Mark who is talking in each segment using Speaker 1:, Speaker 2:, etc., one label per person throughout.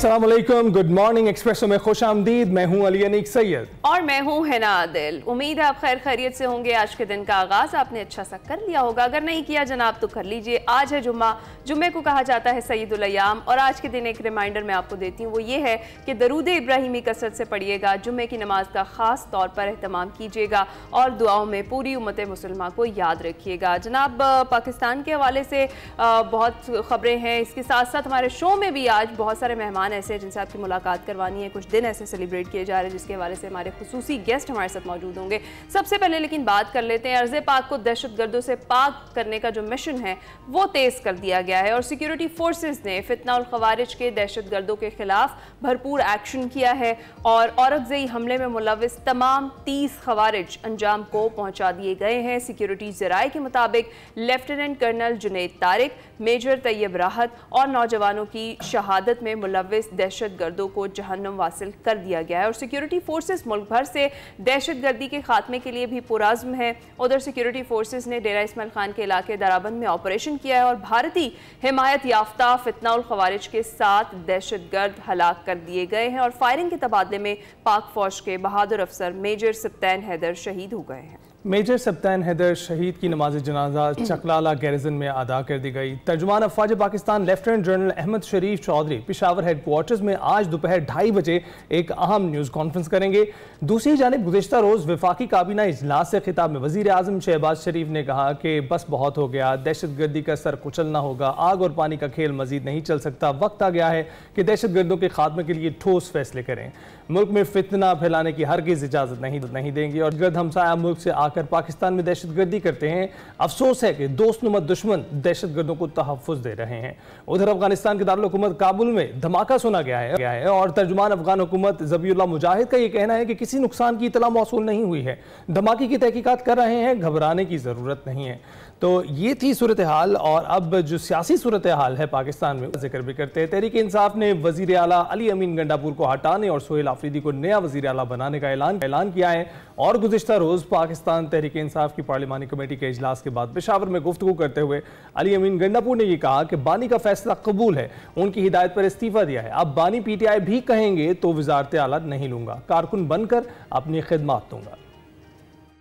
Speaker 1: अस्सलाम वालेकुम, good morning espresso में खुश आमदीद। मैं हूं अली अनीक सैयद
Speaker 2: और मैं हूं हिना आदिल। उम्मीद है आप खैर खैरियत से होंगे। आज के दिन का आगाज आपने अच्छा सा कर लिया होगा, अगर नहीं किया जनाब तो कर लीजिए। आज है जुम्मा, जुम्मे को कहा जाता है सईदुल अय्याम। और आज के दिन एक रिमाइंडर मैं आपको देती हूँ, वो ये है कि दरूद इब्राहिमी कसरत से पढ़िएगा, जुम्मे की नमाज का खास तौर पर एहतमाम कीजिएगा और दुआओं में पूरी उम्मत मुसलमान को याद रखिएगा। जनाब पाकिस्तान के हवाले से बहुत खबरें हैं, इसके साथ साथ हमारे शो में भी आज बहुत सारे मेहमान ऐसे हैं जिनसे आपकी मुलाकात करवानी है। कुछ दिन ऐसे सेलिब्रेट किए जा रहे हैं जिसके हवाले से हमारे खुसूसी गेस्ट हमारे साथ मौजूद होंगे। सबसे पहले लेकिन बात कर लेते हैं, अर्ज़े पाक को दहशतगर्दों से पाक करने का जो मिशन है वो तेज़ कर दिया गया है और सिक्योरिटी फोर्सेस ने फितना और खवारिज के दहशतगर्दों के खिलाफ भरपूर एक्शन किया है और औरकज़ई हमले में मुलविस तमाम 30 खवारिज अंजाम को पहुंचा दिए गए हैं। सिक्योरिटी ज़राए के मुताबिक lieutenant colonel Junaid Tariq, major Tayyab Rahat और नौजवानों की शहादत में मुलविस दहशतगर्दों को जहन्नुम वासिल कर दिया गया है और सिक्योरिटी फोर्सेस मुल्क भर से दहशतगर्दी के खात्मे के लिए भी पुराज़्म है। उधर सिक्योरिटी फोर्सेस ने डेरा इस्माइल खान के इलाके दराबंद में ऑपरेशन किया है और भारतीय हिमायत याफ्ता फितना उल खवारिज के 7 दहशतगर्द हलाक कर दिए गए हैं और फायरिंग के तबादले में पाक फौज के बहादुर अफसर मेजर सप्तान हैदर शहीद हो गए हैं।
Speaker 1: मेजर सप्तान हैदर शहीद की नमाज जनाजा चकलाला गैरिजन में अदा कर दी गई। तर्जुमान अफवाज पाकिस्तान लेफ्टिनेंट जनरल अहमद शरीफ चौधरी पिशावर हेडक्वार्टर्स में आज दोपहर 2:30 बजे एक अहम न्यूज़ कॉन्फ्रेंस करेंगे। दूसरी जानिब गुज़िश्ता रोज़ वफाकी काबीना इजलास से खिताब में वज़ीर आज़म शहबाज शरीफ ने कहा कि बस बहुत हो गया, दहशतगर्दी का सर कुचलना होगा, आग और पानी का खेल मजीद नहीं चल सकता। वक्त आ गया है कि दहशतगर्दों के खात्मे के लिए ठोस फैसले करें। मुल्क में फितना फैलाने की हरगिज़ इजाज़त नहीं देंगे और गर्द हमसाया मुल्क से आकर पाकिस्तान में दहशतगर्दी करते हैं। अफसोस है कि दोस्तनुमा दुश्मन दहशतगर्दों को तहफ़्फ़ुज़ दे रहे हैं। उधर अफगानिस्तान के दारुल हुकूमत काबुल में धमाका सुना गया है और तर्जुमान अफगान हुकूमत ज़बीउल्लाह मुजाहिद का यह कहना है कि किसी नुकसान की इतला मौसूल नहीं हुई है, धमाके की तहकीकात कर रहे हैं, घबराने की ज़रूरत नहीं है। तो ये थी सूरत हाल और अब जो सियासी सूरत हाल है पाकिस्तान में जिक्र भी करते हैं। तहरीक इंसाफ ने वज़ीर आला अली अमीन गंडापुर को हटाने और सोहेल आफरीदी को नया वज़ीर आला बनाने का ऐलान किया है और गुज़िश्ता रोज़ पाकिस्तान तहरीक इंसाफ की पार्लिमानी कमेटी के इजलास के बाद पेशावर में गुफ्तगू करते हुए अली अमीन गंडापुर ने यह कहा कि बानी का फैसला कबूल है, उनकी हिदायत पर इस्तीफ़ा दिया है। अब बानी PTI भी कहेंगे तो वज़ारत आला नहीं लूँगा, कारकुन बनकर अपनी खिदमत दूँगा।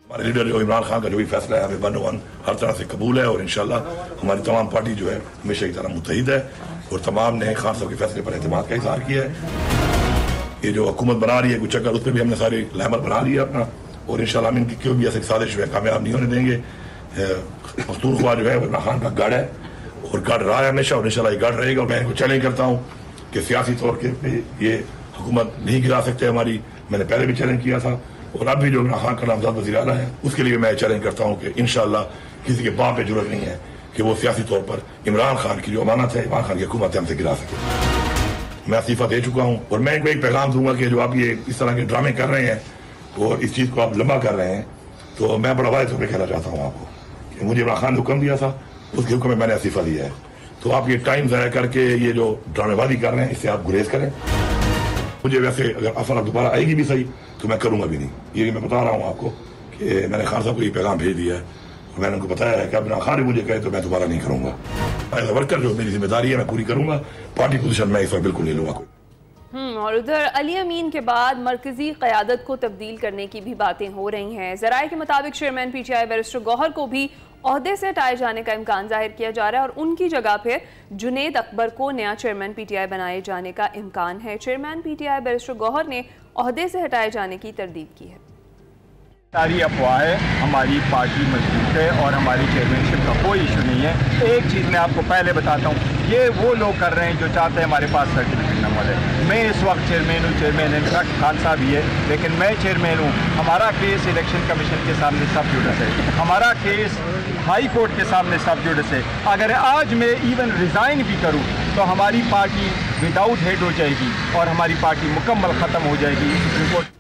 Speaker 3: हमारे लीडर जो इमरान खान का जो भी फैसला है हमें 1-1 हर तरह से कबूल है और इंशाल्लाह हमारी तमाम पार्टी जो है हमेशा की तरह मुत्तहिद है और तमाम ने खान साहब के फैसले पर एतमाद का इज़हार किया है। ये जो हुकूमत बना रही है कुछ चक्कर, उस पर भी हमने सारी लहमत बना लिया अपना और इंशाल्लाह हम इनकी क्यों भी ऐसी साजिश जो है कामयाब नहीं होने देंगे। पख्तूनख्वा जो है वो इमरान खान का गढ़ है और गढ़ रहा है हमेशा और इंशाल्लाह ये गढ़ रहेगा। मैं इनको चैलेंज करता हूँ कि सियासी तौर पर ये हुकूमत नहीं गिरा सकते हमारी। मैंने पहले भी चैलेंज किया था और अब भी जो इमरान खान का नामजद वज़ीर आला है उसके लिए मैं चैलेंज करता हूँ कि इंशाल्लाह किसी के बाप पे जरूरत नहीं है कि वो सियासी तौर पर इमरान खान की जो अमानत है, इमरान खान की हुकूमत हमसे गिरा सके। मैं इस्तीफा दे चुका हूँ और मैं इनको एक पैगाम दूंगा कि जो आप ये इस तरह के ड्रामे कर रहे हैं और इस चीज़ को आप लंबा कर रहे हैं, तो मैं बड़ा वायदे तौर पर कहना चाहता हूँ आपको कि मुझे इमरान खान ने हुक्म दिया था, उसके हुक्म में मैंने इस्तीफा दिया है। तो आप ये टाइम ज़ाया करके ये जो ड्रामेबाजी कर रहे हैं इससे आप गुरेज करें। मुझे वैसे अगर ऑफर दोबारा आएगी भी सही तो मैं करूंगा भी नहीं, ये मैं बता रहा हूँ आपको कि मैंने खान साहब को ये पैगाम भेज दिया है और मैंने उनको बताया है कि अब खान मुझे कहे तो मैं दोबारा नहीं करूंगा। एज ए वर्कर जो मेरी जिम्मेदारी है मैं पूरी करूंगा, पार्टी पोजीशन मैं इस वक्त बिल्कुल नहीं लूंगा।
Speaker 2: और उधर अली अमीन के बाद मरकजी क़यादत को तब्दील करने की भी बातें हो रही हैं। ज़राए के मुताबिक चेयरमैन PTI बैरिस्टर गौहर को भी ओहदे से हटाए जाने का इम्कान जाहिर किया जा रहा है और उनकी जगह फिर जुनैद अकबर को नया चेयरमैन PTI बनाए जाने का इम्कान है। चेयरमैन PTI बैरिस्टर गौहर ने ओहदे से हटाए जाने की तरदीद की है।
Speaker 4: सारी अफवाह है, हमारी पार्टी मजबूत है और हमारी चेयरमैनशिप का कोई इशू नहीं है। एक चीज़ मैं आपको पहले बताता हूँ, ये वो लोग कर रहे हैं जो चाहते हैं हमारे पास सर्टिफिकेट न मिले। मैं इस वक्त चेयरमैन हूँ, चेयरमैन इनफैक्ट खान साहब ही है, लेकिन मैं चेयरमैन हूँ। हमारा केस इलेक्शन कमीशन के सामने सब जुडिस है, हमारा केस हाई कोर्ट के सामने सब जुडिस है। अगर आज मैं इवन रिज़ाइन भी करूँ तो हमारी पार्टी विदाउट हेड हो जाएगी और हमारी पार्टी मुकम्मल ख़त्म हो जाएगी सुप्रीम कोर्ट।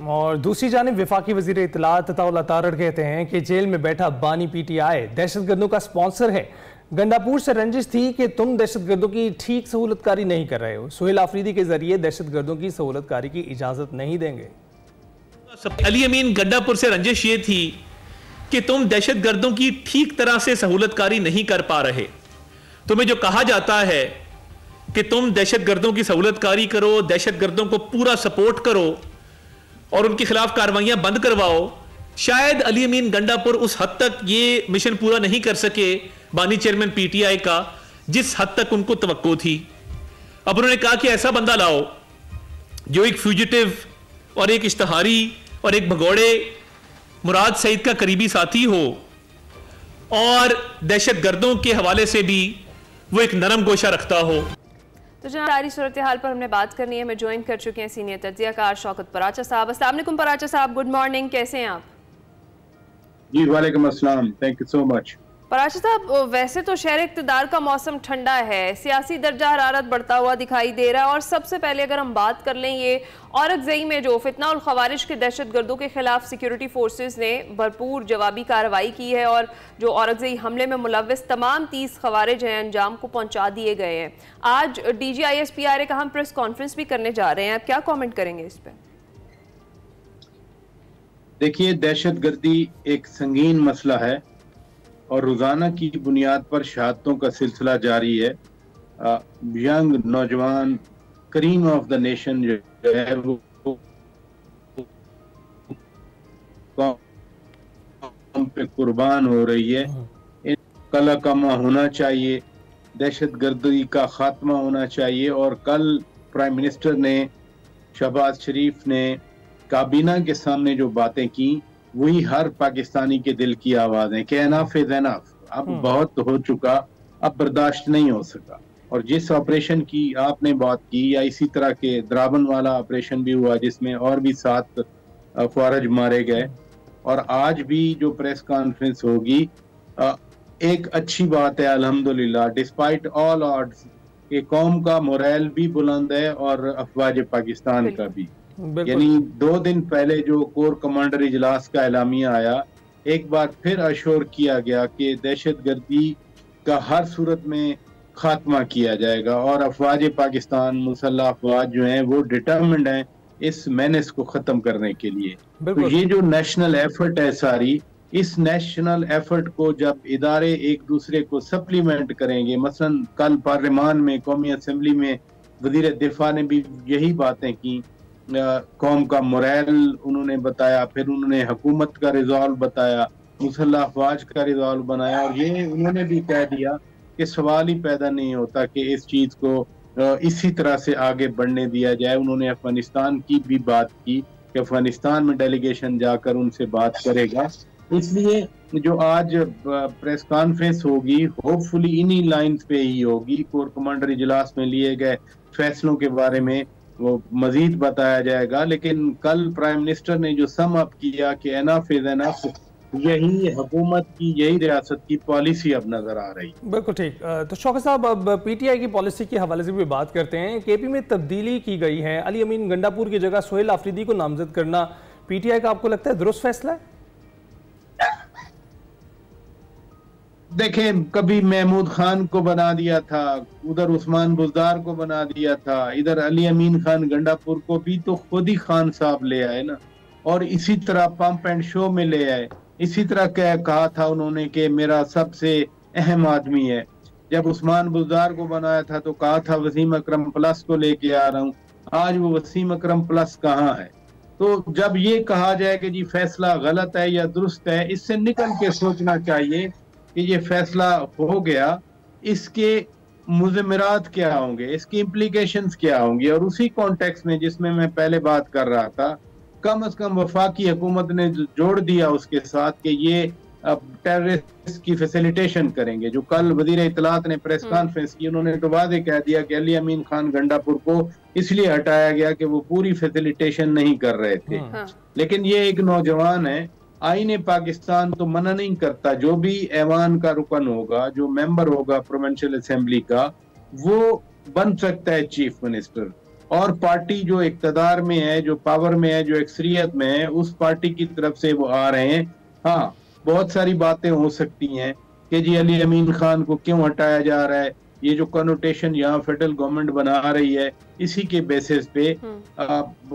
Speaker 1: और दूसरी जानिब वफाकी वज़ीर इत्तलात अताउल्लाह तारड़ कहते हैं कि जेल में बैठा बानी PTI दहशतगर्दों का स्पॉन्सर है। गंडापुर से रंजिश थी कि तुम दहशतगर्दों की ठीक सहूलतकारी नहीं कर रहे हो, सोहेल आफरीदी के जरिए दहशतगर्दों की सहूलतकारी की इजाजत नहीं देंगे।
Speaker 5: अली अमीन गंडापुर से रंजिश ये थी कि तुम दहशतगर्दों की ठीक तरह से सहूलतकारी नहीं कर पा रहे। तुम्हें जो कहा जाता है कि तुम दहशतगर्दों की सहूलतकारी करो, दहशतगर्दों को पूरा सपोर्ट करो और उनके खिलाफ कार्रवाइयां बंद करवाओ। शायद अली अमीन गंडापुर उस हद तक ये मिशन पूरा नहीं कर सके, बानी चेयरमैन पीटीआई का, जिस हद तक उनको तवक्को थी। अब उन्होंने कहा कि ऐसा बंदा लाओ जो एक फ्यूजिटिव और एक इश्तहारी और एक भगोड़े मुराद सईद का करीबी साथी हो और दहशतगर्दों के हवाले से भी वो एक नरम गोशा रखता हो।
Speaker 2: तो जनाब, सारी सूरत हाल पर हमने बात करनी है। मैं ज्वाइन कर चुके हैं सीनियर तज्जियाकार शौकत पराचा साहब। अस्सलाम वालेकुम पराचा साहब, गुड मॉर्निंग, कैसे हैं आप?
Speaker 6: जी वालेकुम अस्सलाम, thank you so much.
Speaker 2: Paracha साहब, वैसे तो शहर इक़्तिदार का मौसम ठंडा है, सियासी दर्जा हरारत बढ़ता हुआ दिखाई दे रहा है और सबसे पहले अगर हम बात कर लें ये औरंगज़ई में जो फितना और ख़वारिज के दहशतगर्दों के खिलाफ सिक्योरिटी फोर्सेस ने भरपूर जवाबी कार्रवाई की है और जो औरंगज़ई हमले में मुलव्वस तमाम 30 ख़वारिज हैं अंजाम को पहुँचा दिए गए हैं। आज DGISPRA का हम प्रेस कॉन्फ्रेंस भी करने जा रहे हैं, आप क्या कॉमेंट करेंगे इस पर?
Speaker 6: देखिए, दहशतगर्दी एक संगीन मसला है और रोजाना की बुनियाद पर शहादतों का सिलसिला जारी है। यंग नौजवान क्रीम ऑफ द नेशन जो है वो कौम पे कुर्बान हो रही है। कला कमा होना चाहिए, दहशतगर्दी का खात्मा होना चाहिए। और कल प्राइम मिनिस्टर ने, शहबाज शरीफ ने काबीना के सामने जो बातें की वही हर पाकिस्तानी के दिल की आवाज है कि एनफ इज एनफ, अब बहुत हो चुका, अब बर्दाश्त नहीं हो सका। और जिस ऑपरेशन की आपने बात की, या इसी तरह के द्रावन वाला ऑपरेशन भी हुआ जिसमें और भी 7 फौरज मारे गए, और आज भी जो प्रेस कॉन्फ्रेंस होगी, एक अच्छी बात है अल्हम्दुलिल्लाह, डिस्पाइट ऑल ऑड्स, कि कौम का मोरल भी बुलंद है और अफवाज पाकिस्तान का भी। यानी 2 दिन पहले जो कोर कमांडर इजलास का एलामिया आया, एक बार फिर अश्योर किया गया कि दहशतगर्दी का हर सूरत में खात्मा किया जाएगा और अफवाज पाकिस्तान, मुसल्लह अफवाज जो हैं वो डिटर्मिन्ड हैं इस मेनेस को खत्म करने के लिए। तो ये जो नेशनल एफर्ट है सारी, इस नेशनल एफर्ट को जब इदारे एक दूसरे को सप्लीमेंट करेंगे, मसलन कल पार्लियामान में, कौमी असम्बली में वजीर दिफा ने भी यही बातें की, कौम का मोरल उन्होंने बताया, फिर उन्होंने हुकूमत का रिजॉल्व बताया, मुसल्लह अफवाज का रिजॉल्व बनाया, और ये उन्होंने भी कह दिया कि सवाल ही पैदा नहीं होता कि इस चीज को इसी तरह से आगे बढ़ने दिया जाए। उन्होंने अफगानिस्तान की भी बात की कि अफगानिस्तान में डेलीगेशन जाकर उनसे बात करेगा। इसलिए जो आज प्रेस कॉन्फ्रेंस होगी, होपफुली इन्हीं लाइंस पे ही होगी। कोर कमांडर इजलास में लिए गए फैसलों के बारे में वो मजीद बताया जाएगा, लेकिन कल प्राइम मिनिस्टर ने जो सम अप किया कि एनफ इज एनफ, यही हुकूमत की, यही रियासत की पॉलिसी अब नजर आ रही।
Speaker 1: बिल्कुल ठीक। तो शौकत साहब, अब पीटीआई की पॉलिसी के हवाले से भी बात करते हैं। केपी में तब्दीली की गई है, अली अमीन गंडापुर की जगह सोहेल आफरीदी को नामजद करना पीटीआई का आपको लगता है दुरुस्त फैसला है?
Speaker 6: देखें, कभी महमूद खान को बना दिया था, उधर उस्मान बुज़दार को बना दिया था, इधर अली अमीन खान गंडापुर को भी तो खुद ही खान साहब ले आए ना, और इसी तरह पंप एंड शो में ले आए। इसी तरह कहा था उन्होंने कि मेरा सबसे अहम आदमी है। जब उस्मान बुज़दार को बनाया था तो कहा था वसीम अकरम प्लस को लेके आ रहा हूँ। आज वो वसीम अकरम प्लस कहाँ है? तो जब ये कहा जाए कि जी फैसला गलत है या दुरुस्त है, इससे निकल के सोचना चाहिए कि ये फैसला हो गया, इसके मुज़म्मरात क्या होंगे, इसकी इम्प्लीकेशंस क्या होंगी। और उसी कॉन्टेक्स्ट में जिसमें मैं पहले बात कर रहा था, कम से कम वफाकी हुकूमत ने जोड़ दिया उसके साथ कि ये अब टेररिस्ट की फैसिलिटेशन करेंगे। जो कल वजीर इत्तलात ने प्रेस कॉन्फ्रेंस की, उन्होंने तो वादे कह दिया कि अली अमीन खान गंडापुर को इसलिए हटाया गया कि वो पूरी फैसिलिटेशन नहीं कर रहे थे। लेकिन ये एक नौजवान है, आईने पाकिस्तान तो मना नहीं करता, जो भी ऐवान का रुकन होगा, जो मेंबर होगा प्रोविंशियल असेंबली का, वो बन सकता है चीफ मिनिस्टर। और पार्टी जो इक्तदार में है, जो पावर में है, जो अक्सरियत में है, उस पार्टी की तरफ से वो आ रहे हैं। हाँ, बहुत सारी बातें हो सकती हैं कि जी अली अमीन खान को क्यों हटाया जा रहा है, ये जो कनोटेशन यहाँ फेडरल गवर्नमेंट बना रही है, इसी के बेसिस पे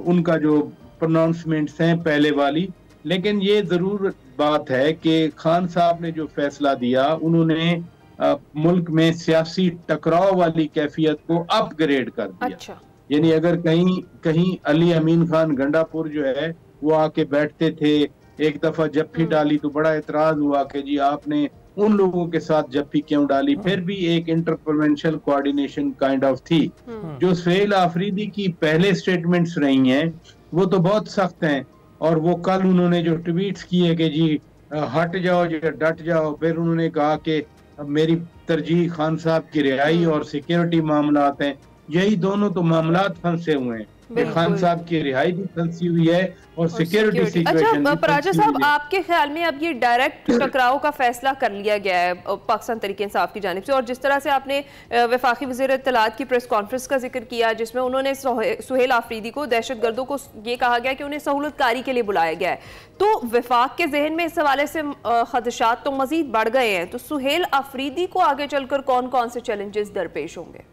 Speaker 6: उनका जो प्रोनाउंसमेंट्स हैं पहले वाली। लेकिन ये जरूर बात है कि खान साहब ने जो फैसला दिया, उन्होंने मुल्क में सियासी टकराव वाली कैफियत को अपग्रेड कर दिया।
Speaker 2: अच्छा।
Speaker 6: यानी अगर कहीं कहीं अली अमीन खान गंडापुर जो है वो आके बैठते थे, एक दफा जप्फी डाली तो बड़ा एतराज हुआ कि जी आपने उन लोगों के साथ जप्फी क्यों डाली, फिर भी एक इंटरप्रोविंशियल कोऑर्डिनेशन काइंड ऑफ थी। जो सुहेल आफरीदी की पहले स्टेटमेंट्स रही हैं वो तो बहुत सख्त हैं, और वो कल उन्होंने जो ट्वीट्स किए कि जी हट जाओ या डट जाओ, फिर उन्होंने कहा कि मेरी तरजीह खान साहब की रिहाई और सिक्योरिटी मामलात हैं। यही दोनों तो मामलात फंसे हुए हैं, खान साहब की रिहाई भी फंसी हुई है और सिक्योरिटी सिचुएशन।
Speaker 2: अच्छा पराजा साहब, आपके ख्याल में अब ये डायरेक्ट टकराव का फैसला कर लिया गया है पाकिस्तान तहरीक इंसाफ की जानिब से, और जिस तरह से आपने वफाकी वज़ीर इत्तलात की प्रेस कॉन्फ्रेंस का जिक्र किया जिसमें उन्होंने सुहेल आफरीदी को, दहशतगर्दों को ये कहा गया कि उन्हें सहूलतकारी के लिए बुलाया गया है, तो वफाक के जहन में इस हवाले से खदशात तो मजीद बढ़ गए हैं। तो सुहेल आफरीदी को आगे चलकर कौन कौन से चैलेंजेस दरपेश होंगे?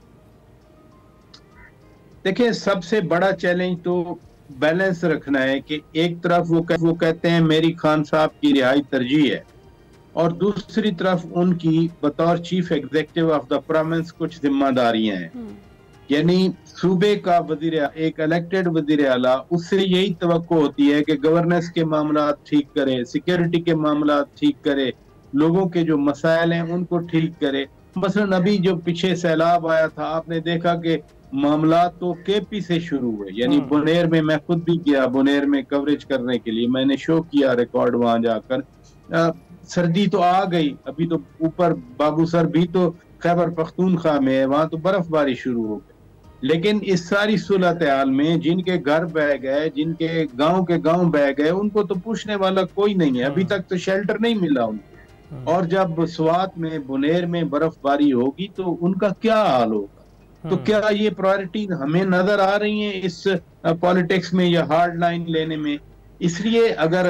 Speaker 6: देखिए, सबसे बड़ा चैलेंज तो बैलेंस रखना है कि एक तरफ वो कहते हैं मेरी खान साहब की रिहाई तरजीह है, और दूसरी तरफ उनकी बतौर chief executive of the province कुछ जिम्मेदारियां हैं। यानी सूबे का वजीर, एक इलेक्टेड वजीर आला, उससे यही तवक्को होती है कि गवर्नेंस के मामला ठीक करे, सिक्योरिटी के मामला ठीक करे, लोगों के जो मसाइल हैं उनको ठीक करे। मसलन अभी जो पीछे सैलाब आया था, आपने देखा कि मामला तो केपी से शुरू हुए। यानी बुनेर में मैं खुद भी गया, बुनेर में कवरेज करने के लिए, मैंने शो किया रिकॉर्ड वहां जाकर। सर्दी तो आ गई, अभी तो ऊपर बाबूसर भी तो खैबर पख्तूनख्वा में है, वहां तो बर्फबारी शुरू हो गई। लेकिन इस सारी सूरत हाल में जिनके घर बह गए, जिनके गांव बह गए, उनको तो पूछने वाला कोई नहीं है, अभी तक तो शेल्टर नहीं मिला उनको। और जब स्वात में, बुनेर में बर्फबारी होगी तो उनका क्या हाल होगा? तो क्या ये प्रायोरिटी हमें नजर आ रही है इस पॉलिटिक्स में या हार्ड लाइन लेने में? इसलिए अगर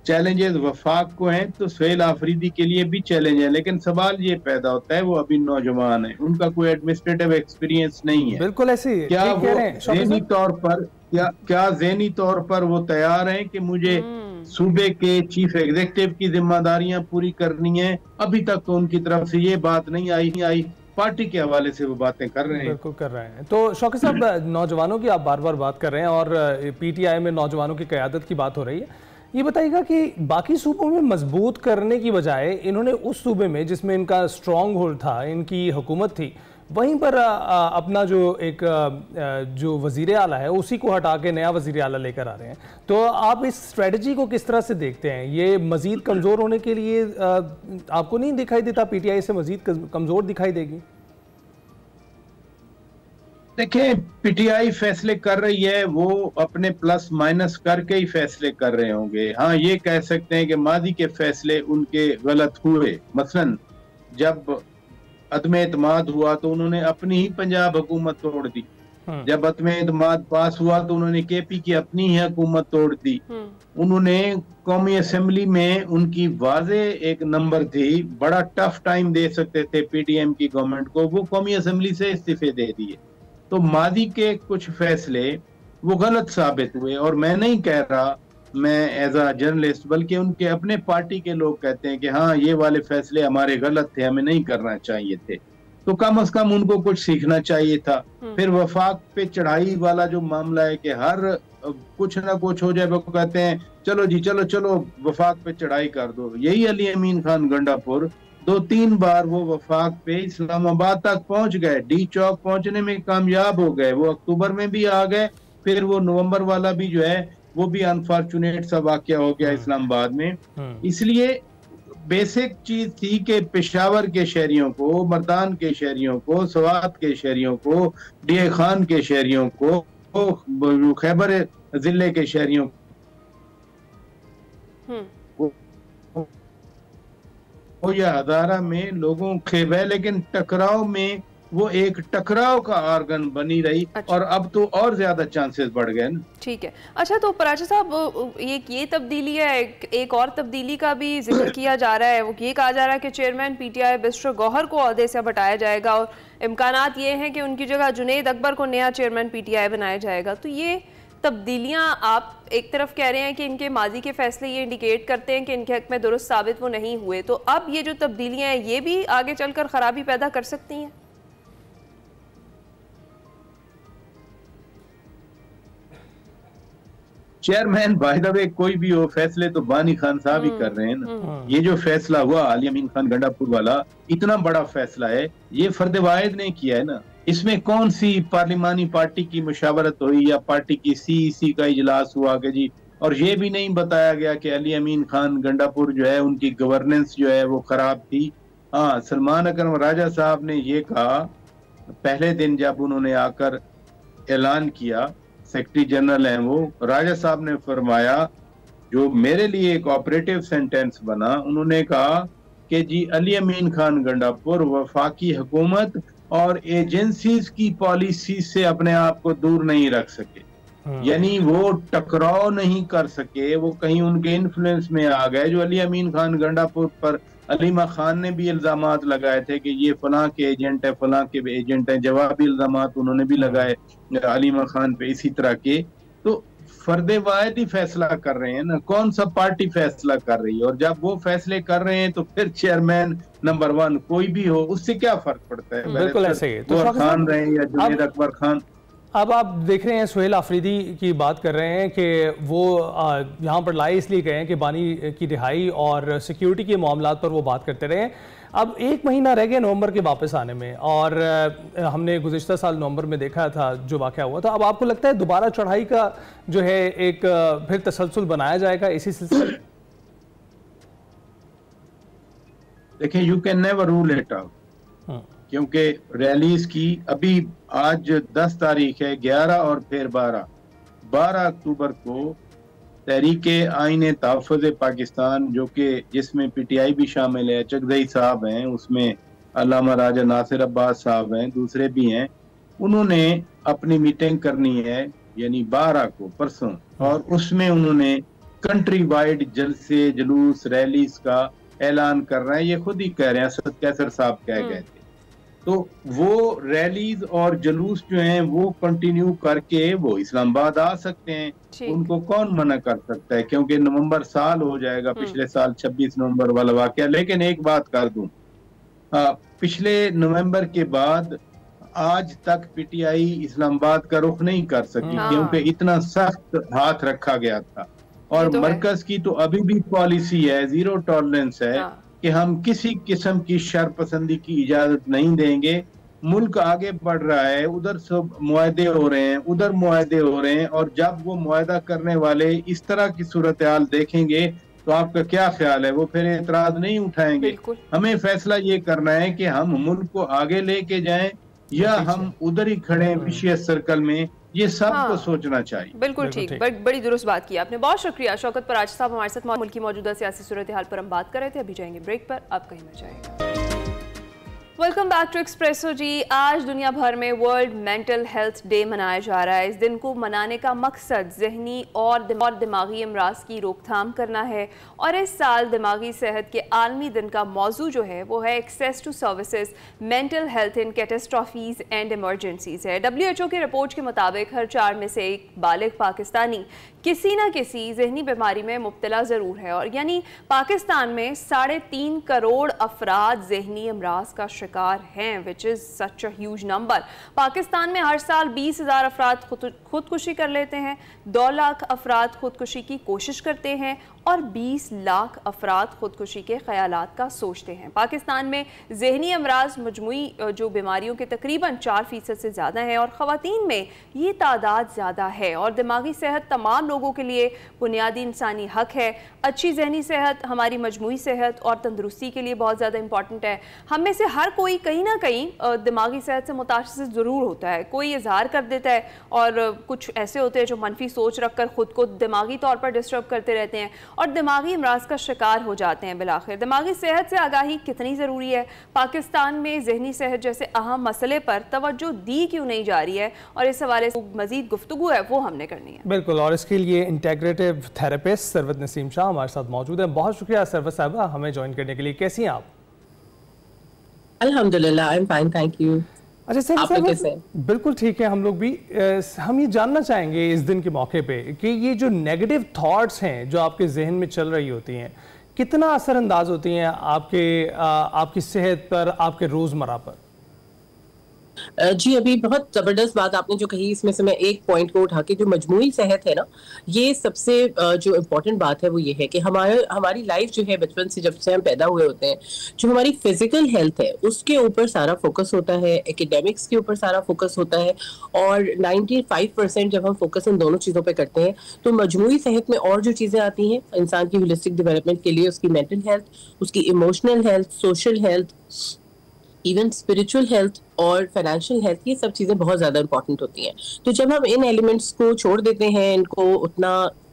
Speaker 6: चैलेंजेस वफाक को हैं तो सुहेल आफरीदी के लिए भी चैलेंज है, लेकिन सवाल ये पैदा होता है वो अभी नौजवान है, उनका कोई एडमिनिस्ट्रेटिव एक्सपीरियंस नहीं है।
Speaker 1: बिल्कुल ऐसे
Speaker 6: क्या वो ज़हनी तौर पर क्या ज़हनी तौर पर वो तैयार हैं कि मुझे सूबे के चीफ एग्जीक्यूटिव की जिम्मेदारियां पूरी करनी है? अभी तक तो उनकी तरफ से ये बात नहीं आई। पार्टी के हवाले से वो बातें कर रहे हैं।
Speaker 1: बिल्कुल कर रहे हैं। तो शौकत साहब, नौजवानों की आप बार बार बात कर रहे हैं और पीटीआई में नौजवानों की क़यादत की बात हो रही है, ये बताइएगा कि बाकी सूबों में मजबूत करने की बजाय इन्होंने उस सूबे में जिसमें इनका स्ट्रॉन्ग होल्ड था, इनकी हुकूमत थी, वहीं पर अपना जो वज़ीर आला है उसी को हटा के नया वज़ीर आला लेकर आ रहे हैं। तो आप इस स्ट्रेटजी को किस तरह से देखते हैं? ये मज़ीद कमज़ोर होने के लिए आपको नहीं दिखाई देता पीटीआई से मज़ीद कमज़ोर दिखाई देगी?
Speaker 6: देखिए, पीटीआई फैसले कर रही है वो अपने प्लस माइनस करके ही फैसले कर रहे होंगे। हाँ, ये कह सकते हैं कि मादी के फैसले उनके गलत हुए। मसलन जब अदम एतमाद हुआ तो उन्होंने अपनी ही पंजाब हुकूमत तोड़ दी, जब अदम एतमाद पास हुआ तो उन्होंने केपी की अपनी ही हुकूमत तोड़ दी। उन्होंने कौमी असेंबली में, उनकी वाजे एक नंबर थी, बड़ा टफ टाइम दे सकते थे पीडीएम की गवर्नमेंट को, वो कौमी असेंबली से इस्तीफे दे दिए। तो मादी के कुछ फैसले वो गलत साबित हुए, और मैं नहीं कह रहा, मैं एज अ जर्नलिस्ट, बल्कि उनके अपने पार्टी के लोग कहते हैं कि हाँ ये वाले फैसले हमारे गलत थे, हमें नहीं करना चाहिए थे। तो कम से कम उनको कुछ सीखना चाहिए था। फिर वफाक पे चढ़ाई वाला जो मामला है कि हर कुछ ना कुछ हो जाए, वो कहते हैं चलो जी चलो वफाक पे चढ़ाई कर दो। यही अली अमीन खान गंडापुर 2-3 बार वो वफाक पे इस्लामाबाद तक पहुंच गए, डी चौक पहुंचने में कामयाब हो गए, वो अक्टूबर में भी आ गए, फिर वो नवंबर वाला भी जो है वो भी अनफॉर्चुनेट सा वाकया हो गया इस्लामाबाद में। इसलिए बेसिक चीज थी कि पेशावर के शहरियों को, मर्दान के शहरियों को, स्वात के शहरियों को, डीए खान के शहरियों को, खैबर जिले के शहरियों को या हजारा में लोगों खेब है, लेकिन टकराव में वो एक टकराव का ऑर्गन बनी रही। अच्छा। और अब तो और ज्यादा चांसेस बढ़ गए ना। ठीक
Speaker 2: है। अच्छा, तो पराजा साहब, ये तब्दीली है, एक और तब्दीली का भी जिक्र किया जा रहा है। वो ये कहा जा रहा है कि चेयरमैन पीटीआई बिस्टर गौहर को ओहदे से हटाया जाएगा और इम्कानात ये हैं कि उनकी जगह जुनैद अकबर को नया चेयरमैन पीटीआई बनाया जाएगा। तो ये तब्दीलियां आप एक तरफ कह रहे हैं कि इनके माजी के फैसले ये इंडिकेट करते हैं कि इनके हक में दुरुस्त साबित वो नहीं हुए, तो अब ये जो तब्दीलियां हैं ये भी आगे चलकर खराबी पैदा कर सकती हैं?
Speaker 6: चेयरमैन बाय द वे कोई भी हो, फैसले तो बानी खान साहब ही कर रहे हैं ना। ये जो फैसला हुआ अली अमीन खान गंडापुर वाला, इतना बड़ा फैसला है, ये फर्द वाहिद ने किया है ना। इसमें कौन सी पार्लिमानी पार्टी की मुशावरत हुई या पार्टी की सीईसी का इजलास हुआ कि जी, और ये भी नहीं बताया गया कि अली अमीन खान गंडापुर जो है उनकी गवर्नेंस जो है वो खराब थी। हाँ, सलमान अकरम राजा साहब ने ये कहा पहले दिन जब उन्होंने आकर ऐलान किया, सेक्रेटरी जनरल हैं वो, राजा साहब ने फरमाया, जो मेरे लिए एक ऑपरेटिव सेंटेंस बना, उन्होंने कहा कि जी अली अमीन खान गंडापुर वफाकी हुकूमत और एजेंसीज की पॉलिसी से अपने आप को दूर नहीं रख सके, यानी वो टकराव नहीं कर सके, वो कहीं उनके इन्फ्लुएंस में आ गए। जो अली अमीन खान गंडापुर पर अलीमा खान ने भी इल्जामात लगाए थे कि ये फलां के एजेंट है, फलां के एजेंट है, जवाबी इल्जामात उन्होंने भी लगाए अलीमा खान पे इसी तरह के। तो फर्दे वाहिद ही फैसला कर रहे हैं ना, कौन सा पार्टी फैसला कर रही है? और जब वो फैसले कर रहे हैं तो फिर चेयरमैन नंबर 1 कोई भी हो, उससे क्या फर्क पड़ता है?
Speaker 1: बिल्कुल ऐसे ही
Speaker 6: तो खान रहे या जुनैद अकबर खान।
Speaker 1: अब आप देख रहे हैं सुहेल आफरीदी की बात कर रहे हैं कि वो यहाँ पर लाए इसलिए गए हैं कि बानी की रिहाई और सिक्योरिटी के मामलात पर वो बात करते रहे। अब 1 महीना रह गया नवंबर के वापस आने में, और हमने गुज़िश्ता साल नवंबर में देखा था जो वाक़या हुआ था। अब आपको लगता है दोबारा चढ़ाई का जो है एक फिर तसलसल बनाया जाएगा इसी सिलसिले में?
Speaker 6: देखिए, you can never rule it out, क्योंकि रैलीज की अभी आज 10 तारीख है, 11 और फिर 12 अक्टूबर को तहरीके आईन तहफ़्फ़ुज़ पाकिस्तान, जो कि जिसमें पीटीआई भी शामिल है, चगदई साहब हैं उसमें, अल्लामा राजा नासिर अब्बास साहब हैं, दूसरे भी हैं, उन्होंने अपनी मीटिंग करनी है यानी 12 को परसों, और उसमें उन्होंने कंट्री वाइड जलसे जुलूस रैलीज का ऐलान कर रहे हैं। ये खुद ही कह रहे हैं, असद कैसर साहब कह गए थे। तो वो रैलीज और जुलूस जो हैं वो कंटिन्यू करके वो इस्लामाबाद आ सकते हैं, उनको कौन मना कर सकता है? क्योंकि नवंबर साल हो जाएगा, पिछले साल 26 नवंबर वाला वाकया। लेकिन एक बात कर दूं, पिछले नवंबर के बाद आज तक पीटीआई इस्लामाबाद का रुख नहीं कर सकी, क्योंकि इतना सख्त हाथ रखा गया था। और तो मरकज की तो अभी भी पॉलिसी है, 0 टॉलरेंस है कि हम किसी किस्म की शरपसंदी की इजाजत नहीं देंगे। मुल्क आगे बढ़ रहा है, उधर सब मुआहदे हो रहे हैं, उधर मुआहदे हो रहे हैं, और जब वो मुआहदा करने वाले इस तरह की सूरत हाल देखेंगे तो आपका क्या ख्याल है, वो फिर एतराज नहीं उठाएंगे? हमें फैसला ये करना है कि हम मुल्क को आगे लेके जाएं या हम उधर ही खड़े हैं विशियस सर्कल में, ये सबको सोचना चाहिए।
Speaker 2: बिल्कुल ठीक, बड़ी दुरुस्त बात की आपने, बहुत शुक्रिया शौकत पराज साहब हमारे साथ मुल्क की मौजूदा सियासी सूरत हाल पर हम बात कर रहे थे। अभी जाएंगे ब्रेक पर, आप कहीं न जाएंगे। वेलकम बैक टू एक्सप्रेसो जी। आज दुनिया भर में वर्ल्ड मेंटल हेल्थ डे मनाया जा रहा है। इस दिन को मनाने का मकसद जहनी और दिमागी अमराज की रोकथाम करना है, और इस साल दिमागी सेहत के आलमी दिन का मौजू जो है वो है access to services mental health in catastrophes and emergencies है। WHO की रिपोर्ट के मुताबिक हर 4 में से 1 बालिग पाकिस्तानी किसी न किसी जहनी बीमारी में मुब्तला ज़रूर है, और यानी पाकिस्तान में 3.5 करोड़ अफराद जहनी अमराज का शिकार हैं, which is such a huge number. Pakistan में हर साल 20,000 अफराद खुदकुशी कर लेते हैं, 2 लाख अफराद खुदकुशी की कोशिश करते हैं, और 20 लाख अफराद खुदकुशी के ख्यालात का सोचते हैं। पाकिस्तान में जहनी अमराज मजमूई जो बीमारियों के तकरीबन 4% से ज़्यादा है, और ख़वातीन में ये तादाद ज़्यादा है। और दिमागी सेहत तमाम लोगों के लिए बुनियादी इंसानी हक है। अच्छी जहनी सेहत हमारी मजमूई सेहत और तंदुरुस्ती के लिए बहुत ज़्यादा इंपॉर्टेंट है। हम में से हर कोई कहीं ना कहीं दिमागी सेहत से मुतासिर ज़रूर होता है। कोई इजहार कर देता है, और कुछ ऐसे होते हैं जो मनफी सोच रख कर ख़ुद को दिमागी तौर पर डिस्टर्ब करते रहते हैं और दिमागी अमराज का शिकार हो जाते हैं। बिलाखिर दिमागी सेहत से आगाही कितनी ज़रूरी है, पाकिस्तान में जहनी सेहत जैसे अहम मसले पर तवज्जो दी क्यों नहीं जा रही है, और इस हवाले से मज़ीद गुफ्तगू है वो हमने करनी है।
Speaker 1: बिल्कुल, और इसके लिए इंटेग्रेटिव थेरेपिस्ट सरवत नसीम शाह हमारे साथ मौजूद है। बहुत शुक्रिया सरवत साहबा हमें ज्वाइन करने के लिए। कैसी हैं आप?
Speaker 7: अल्हम्दुलिल्लाह, I am fine, thank you.
Speaker 1: अच्छा सर, बिल्कुल ठीक है, हम लोग भी हम ये जानना चाहेंगे इस दिन के मौके पे कि ये जो नेगेटिव थॉट्स हैं जो आपके जहन में चल रही होती हैं, कितना असरअंदाज होती हैं आपकी सेहत पर, आपके रोजमर्रा पर?
Speaker 7: जी, अभी बहुत ज़बरदस्त बात आपने जो कही, इसमें से मैं एक पॉइंट को उठा के, जो मजमूई सेहत है ना, ये सबसे जो इम्पोर्टेंट बात है वो ये है कि हमारी लाइफ जो है, बचपन से जब से हम पैदा हुए होते हैं, जो हमारी फिजिकल हेल्थ है उसके ऊपर सारा फोकस होता है, एकेडमिक्स के ऊपर सारा फोकस होता है, और 95% जब हम फोकस इन दोनों चीज़ों पर करते हैं तो मजमूई सेहत में और जो चीज़ें आती हैं इंसान की होलिस्टिक डेवलपमेंट के लिए, उसकी मेंटल हेल्थ, उसकी emotional health, social health, even spiritual health और फाइनेंशियल हेल्थ, ये सब चीज़ें बहुत ज़्यादा इंपॉर्टेंट होती हैं। तो जब हम इन एलिमेंट्स को छोड़ देते हैं, इनको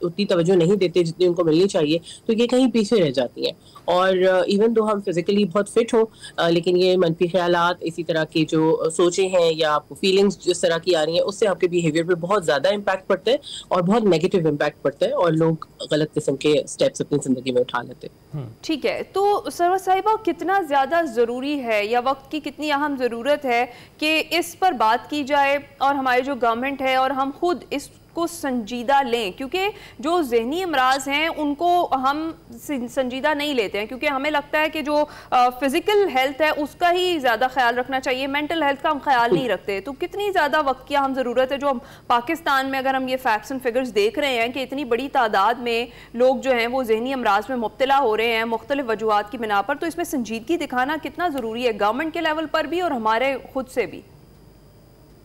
Speaker 7: उतनी तवज्जो नहीं देते जितनी उनको मिलनी चाहिए, तो ये कहीं पीछे रह जाती हैं। और इवन दो हम फिजिकली बहुत फिट हो, लेकिन ये मनफी ख्यालात, इसी तरह की जो सोचें हैं या आपको फीलिंग्स जिस तरह की आ रही हैं, उससे आपके बिहेवियर पे बहुत ज़्यादा इम्पैक्ट पड़ता है और बहुत नेगेटिव इम्पैक्ट पड़ता है, और लोग गलत किस्म के स्टेप्स अपनी ज़िंदगी में उठा लेते हैं।
Speaker 2: ठीक है, तो सरवर साहिबा, कितना ज़्यादा ज़रूरी है या वक्त की कितनी अहम ज़रूरत है कि इस पर बात की जाए और हमारी जो गवर्नमेंट है और हम खुद इसको संजीदा लें, क्योंकि जो जहनी अमराज हैं उनको हम संजीदा नहीं लेते हैं, क्योंकि हमें लगता है कि जो फिजिकल हेल्थ है उसका ही ज़्यादा ख्याल रखना चाहिए, मेंटल हेल्थ का हम ख्याल नहीं रखते। तो कितनी ज़्यादा वक्त की हम ज़रूरत है, जो हम पाकिस्तान में अगर हम ये फैक्ट्स एंड फिगर्स देख रहे हैं कि इतनी बड़ी तादाद में लोग जो हैं वो जहनी अमराज में मुब्तला हो रहे हैं मुख्तलिफ वजूहात की बिना पर, तो इसमें संजीदगी दिखाना कितना ज़रूरी है गवर्नमेंट के लेवल पर भी और हमारे खुद से भी?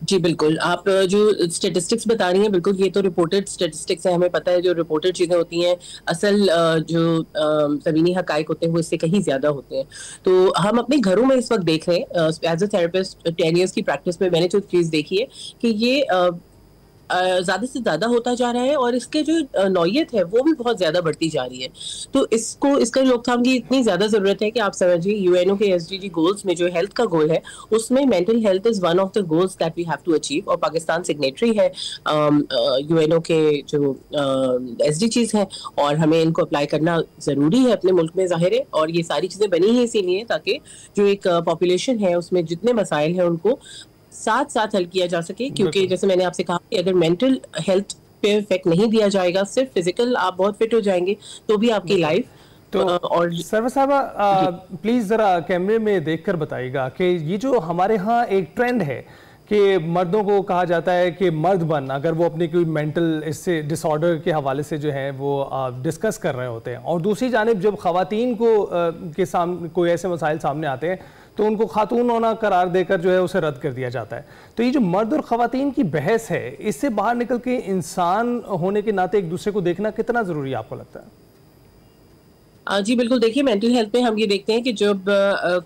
Speaker 7: जी बिल्कुल, आप जो स्टेटिस्टिक्स बता रही हैं, बिल्कुल ये तो रिपोर्टेड स्टेटिस्टिक्स है, हमें पता है जो रिपोर्टेड चीज़ें होती हैं, असल जो ज़मीनी हकाइक होते हैं वो इससे कहीं ज़्यादा होते हैं। तो हम अपने घरों में इस वक्त देख रहे हैं, एज अ थेरेपिस्ट 10 ईयर्स की प्रैक्टिस में मैंने जो चीज़ देखी है कि ये ज़्यादा से ज़्यादा होता जा रहा है, और इसके जो नौयत है वो भी बहुत ज़्यादा बढ़ती जा रही है। तो इसका रोकथाम की इतनी ज़्यादा ज़रूरत है कि आप समझिए, यूएनओ के SDG गोल्स में जो हेल्थ का गोल है उसमें mental health is one of the goals that we have to achieve, और पाकिस्तान सिग्नेटरी है यूएनओ के जो SDGs हैं, और हमें इनको अप्लाई करना ज़रूरी है अपने मुल्क में, ज़ाहिर है। और ये सारी चीज़ें बनी ही इसीलिए ताकि जो एक पॉपुलेशन है उसमें जितने मसाइल हैं उनको साथ साथ हल किया जा सके, क्योंकि जैसे मैंने आपसे कहा कि अगर मेंटल हेल्थ पे इफेक्ट नहीं दिया जाएगा, सिर्फ फिजिकल आप बहुत फिट हो जाएंगे तो भी आपकी लाइफ।
Speaker 1: तो और सरवर साहबा, प्लीज जरा कैमरे में देखकर बताइएगा कि ये जो हमारे यहाँ एक ट्रेंड है कि मर्दों को कहा जाता है कि मर्द बन, अगर वो अपनी कोई मेंटल इससे डिसऑर्डर के हवाले से जो है वो डिस्कस कर रहे होते हैं, और दूसरी जानिब जब ख़वातीन को के सामने कोई ऐसे मसाइल सामने आते हैं तो उनको खातून होना करार देकर जो है उसे रद्द कर दिया जाता है। तो ये जो मर्द और ख़वातीन की बहस है, इससे बाहर निकल के इंसान होने के नाते एक दूसरे को देखना कितना ज़रूरी है आपको लगता है?
Speaker 7: जी बिल्कुल, देखिए मेंटल हेल्थ में हम ये देखते हैं कि जब